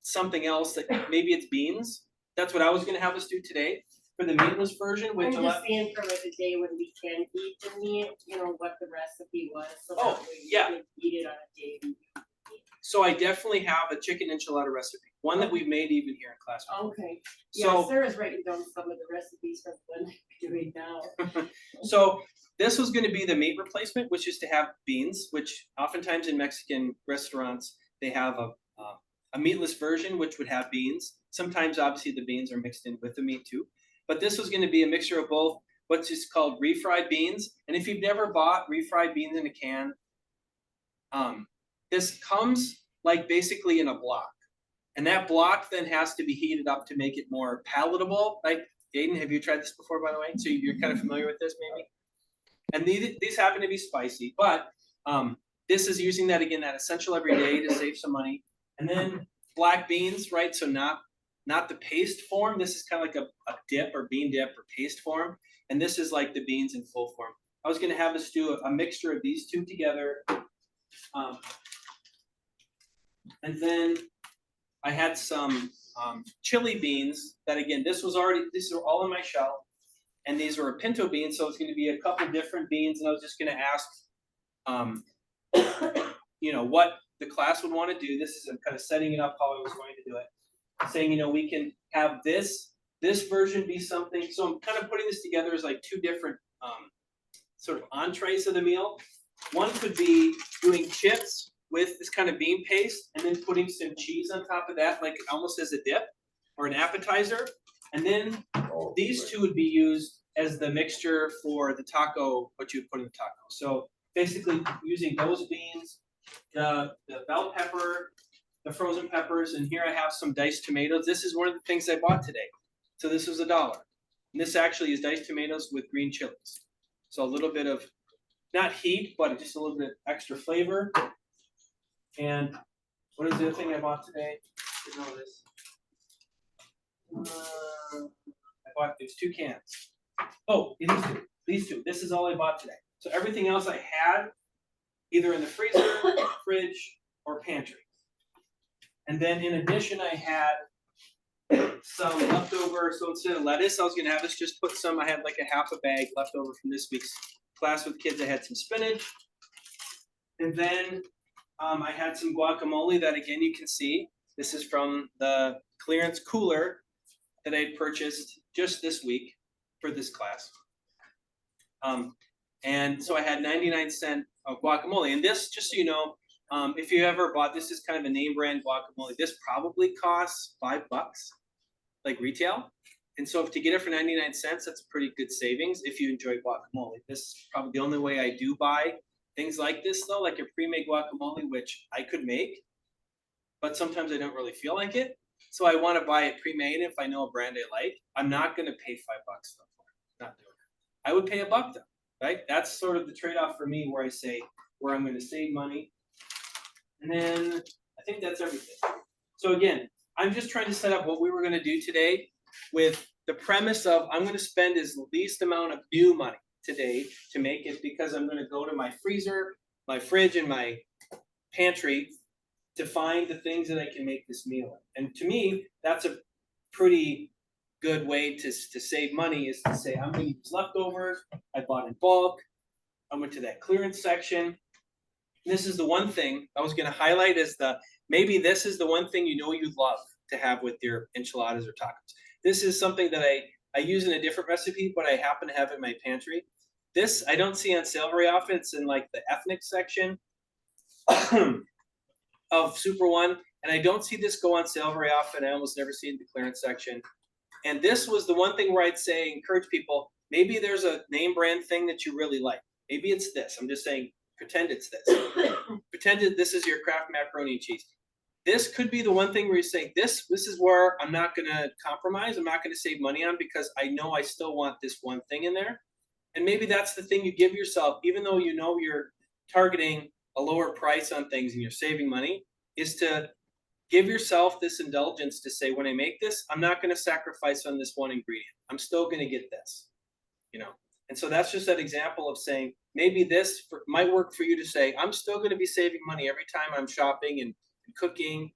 something else that maybe it's beans. That's what I was gonna have us do today for the meatless version I'm with just saying for like a day when we can eat the meat, you know, what the recipe was, so that way we yeah. can eat it on a day. So I definitely have a chicken enchilada recipe, one that we've made even here in class. Okay, So- yeah, Sarah's writing down some of the recipes for when we're doing now. So this was going to be the meat replacement, which is to have beans, which oftentimes in Mexican restaurants, they have a meatless version, which would have beans. Sometimes obviously the beans are mixed in with the meat too. But this was going to be a mixture of both what's just called refried beans. And if you've never bought refried beans in a can, this comes like basically in a block. And that block then has to be heated up to make it more palatable. Like, Aiden, have you tried this before, by the way? So you're kind of familiar with this, maybe? And these happen to be spicy, but this is using that, again, that essential every day to save some money. And then black beans, right? So not the paste form. This is kind of like a dip or bean dip or paste form. And this is like the beans in full form. I was going to have us do a mixture of these two together. And then I had some chili beans that, again, these are all in my shell. And these were pinto beans, so it's going to be a couple different beans. And I was just going to ask, you know, what the class would want to do. This is kind of setting it up how I was going to do it. Saying, you know, we can have this version be something. So I'm kind of putting this together as like two different sort of entrees of the meal. One could be doing chips with this kind of bean paste and then putting some cheese on top of that, like almost as a dip or an appetizer. And then these two would be used as the mixture for the taco, what you would put in the taco. So basically using those beans, the bell pepper, the frozen peppers, and here I have some diced tomatoes. This is one of the things I bought today. So this was $1. And this actually is diced tomatoes with green chilies. So a little bit of, not heat, but just a little bit extra flavor. And what is the other thing I bought today? You know this. I bought these 2 cans. Oh, these two. This is all I bought today. So everything else I had either in the freezer, fridge, or pantry. And then in addition, I had some leftover. So instead of lettuce, I was gonna have us just put some. I had like a half a bag left over from this week's class with kids. I had some spinach, and then I had some guacamole that, again, you can see. This is from the clearance cooler that I purchased just this week for this class. And so I had 99-cent guacamole. And this, just so you know, if you ever bought, this is kind of a name brand guacamole. This probably costs $5, like retail. And so to get it for 99 cents, that's a pretty good savings if you enjoy guacamole. This is probably the only way I do buy things like this, though, like a pre-made guacamole, which I could make, but sometimes I don't really feel like it. So I want to buy it pre-made if I know a brand I like. I'm not going to pay $5 for it. Not doing it. I would pay $1 though, right? That's sort of the trade-off for me where I say, where I'm going to save money. And then I think that's everything. So again, I'm just trying to set up what we were going to do today with the premise of I'm gonna spend as least amount of new money today to make it, because I'm gonna go to my freezer, my fridge, and my pantry to find the things that I can make this meal in. And to me, that's a pretty good way to save money, is to say, I'm gonna use leftovers, I bought in bulk, I went to that clearance section. This is the one thing I was gonna highlight, is maybe this is the one thing you know you'd love to have with your enchiladas or tacos. This is something that I use in a different recipe, but I happen to have in my pantry. This I don't see on sale very often. It's in like the ethnic section of Super One, and I don't see this go on sale very often. I almost never see it in the clearance section. And this was the one thing where I'd say, encourage people, maybe there's a name brand thing that you really like. Maybe it's this. I'm just saying, pretend it's this. Pretend that this is your Kraft macaroni and cheese. This could be the one thing where you say, this is where I'm not gonna compromise. I'm not gonna save money on, because I know I still want this one thing in there. And maybe that's the thing you give yourself, even though you know you're targeting a lower price on things and you're saving money, is to give yourself this indulgence to say, when I make this, I'm not going to sacrifice on this one ingredient. I'm still going to get this, And so that's just that example of saying, maybe this might work for you to say, I'm still going to be saving money every time I'm shopping and cooking,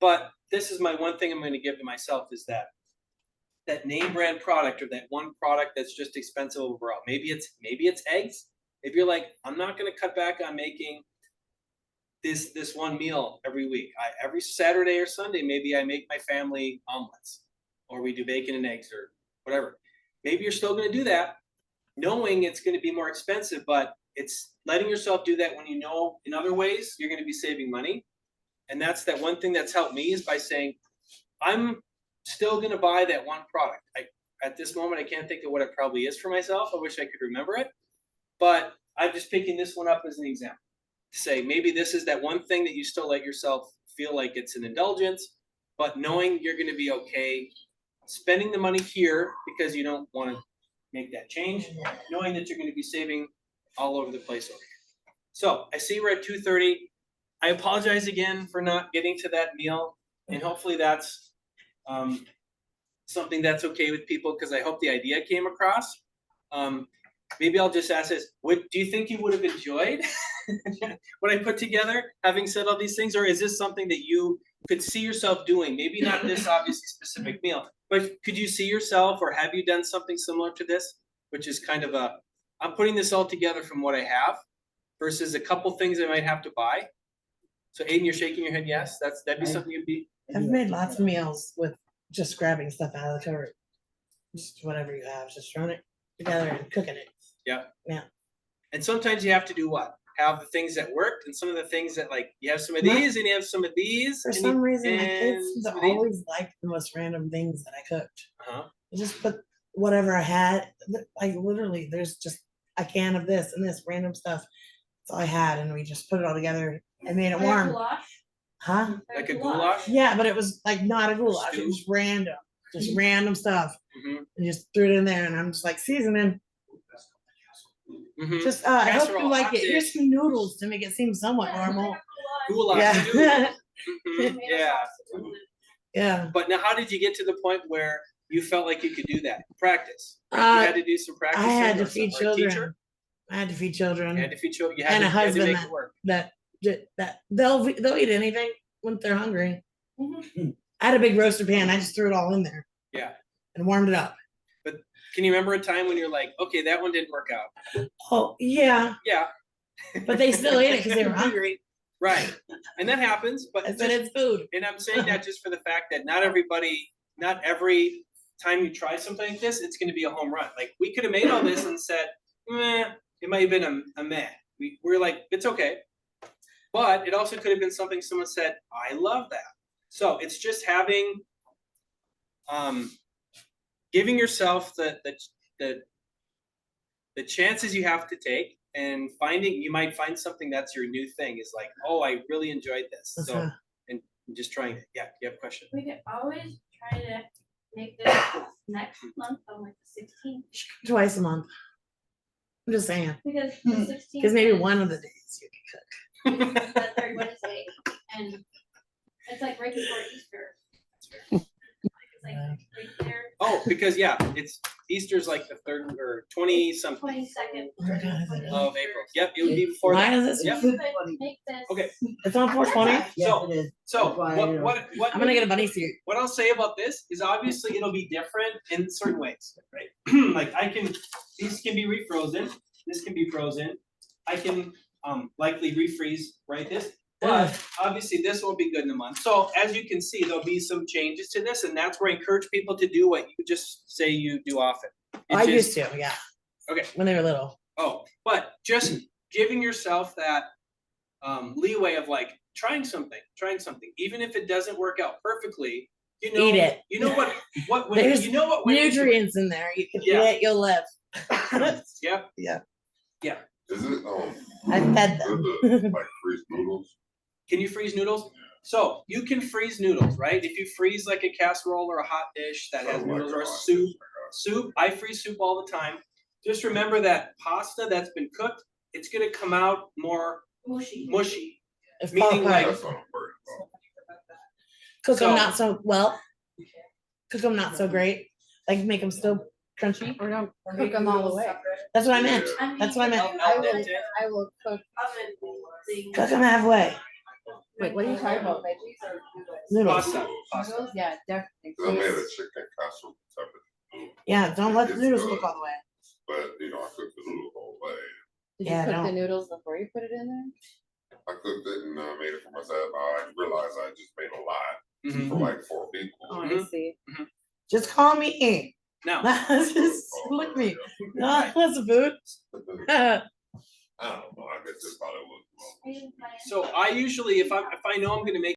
but this is my one thing I'm going to give to myself, is that name brand product, or that one product that's just expensive overall. Maybe it's eggs. If you're like, I'm not going to cut back on making this one meal every week. Every Saturday or Sunday, maybe I make my family omelets, or we do bacon and eggs, or whatever. Maybe you're still going to do that, knowing it's going to be more expensive, but it's letting yourself do that when you know in other ways you're going to be saving money. And that's that one thing that's helped me, is by saying, I'm still going to buy that one product. At this moment, I can't think of what it probably is for myself. I wish I could remember it, but I'm just picking this one up as an example. Say, maybe this is that one thing that you still let yourself feel like it's an indulgence, but knowing you're going to be okay spending the money here because you don't want to make that change, knowing that you're going to be saving all over the place over here. So I see we're at 2:30. I apologize again for not getting to that meal, and hopefully that's something that's okay with people, because I hope the idea came across. Maybe I'll just ask this: do you think you would have enjoyed what I put together, having said all these things, or is this something that you could see yourself doing? Maybe not this obviously specific meal, but could you see yourself, or have you done something similar to this, which is kind of I'm putting this all together from what I have versus a couple things I might have to buy. So Aiden, you're shaking your head yes? That'd be something you'd be. I've made lots of meals with just grabbing stuff out of the cupboard. Just whatever you have, just throwing it together and cooking it. Yeah. Yeah. And sometimes you have to do what? Have the things that worked, and some of the things that, like, you have some of Right. these and you have some of these. For and some you- reason, my and kids some of these. always liked the most random things that I cooked. Uh-huh. I just put whatever I had, like literally, there's just a can of this and this random stuff. That's all I had, and we just put it all together and made it Like a warm. goulash? Huh? Like a goulash? Yeah, but it was like not a goulash. It Stew? was random, just random stuff. Mhm. And just threw it in there, and I'm just like seasoning. Mhm. Just I hope Casserole, you like hot it. Here's dish. some noodles to make it seem somewhat normal. Goulash. Yeah. too. Mhm. Yeah. Yeah. But now, how did you get to the point where you felt like you could do that? Practice. Right? Uh, You had to do some practice. I had to feed children. I had to feed children. You had to feed children. You had And to, a you had to husband make it work. that they'll eat anything when they're hungry. Mm-hmm. I had a big roaster pan. I just threw it all in there Yeah. and warmed it up. Can you remember a time when you're like, okay, that one didn't work out? Oh yeah, Yeah. but they still ate it because they were hungry. Right. And that happens. But I said it's food. and I'm saying that just for the fact that not every time you try something like this, it's going to be a home run. Like, we could have made all this and said, meh, it might have been a meh. We're like, it's okay. But it also could have been something someone said, I love that. So it's just having, giving yourself the chances you have to take, and you might find something that's your new thing, is like, oh, I really enjoyed this. So, Uh-huh. and just trying it. Yeah, you have a question? We could always try to make this next month on like the 16th, Twice a month. I'm just saying. because the 16th. Because maybe is one of the days you can cook. the third Wednesday, and it's like right before Easter. like right there. Oh, because yeah, it's Easter's like the 3rd or 20 something 22nd. of April. Yep, it would be before Why that. is this? Yep. You could make this. Okay. It's on 420. Yes, So- it is. So That's why, what I'm gonna get a bunny suit. what I'll say about this is obviously it'll be different in certain ways, right? Like these can be refrozen, this can be frozen. I can likely refreeze, right, this, but obviously this won't be good in a month. So as you can see, there'll be some changes to this, and that's where I encourage people to do what you just say you do often. It I just- used to, yeah. Okay. When they were little. Oh, but just giving yourself that leeway of like trying something, even if it doesn't work out perfectly, you know, Eat it. you know what There's you know what went into it. Nutrients in there. You can Yeah. eat it, you'll live. Yep. Is it, I fed good them. to, like, freeze noodles? Can you freeze noodles? So you can freeze noodles, right? If you freeze like a casserole or a hot dish that has Something like noodles or a that. soup, I freeze soup all the time. Just remember that pasta that's been cooked, it's gonna come out more Mushy. mushy. It's Meaning fall apart. like- That's what I'm worried about. Cook them So- not so well. Cook them not so great. Like make them still crunchy. Or don't cook them all the way. That's what I meant. I That's what I meant. Al will- dente. I will cook. Oven thing. Cook them halfway. Wait, what are you talking about? Veggies or noodles? Noodles. Pasta. Noodles? Yeah, definitely. 'Cause I made a chicken casserole type of noodle, Yeah, don't let the It's noodles good. cook all the way. but, you know, I cooked the noodle the whole way. Did Yeah, you cook don't. the noodles before you put it in there? I cooked it and made it for myself. I realized I just made a lot Mhm. for like 4 people. Oh, I Mhm. see. Just call me in. Now, Just look at me. No, that's a food. I don't know, I guess that's probably what. Are you planning? so I usually, if I know I'm gonna make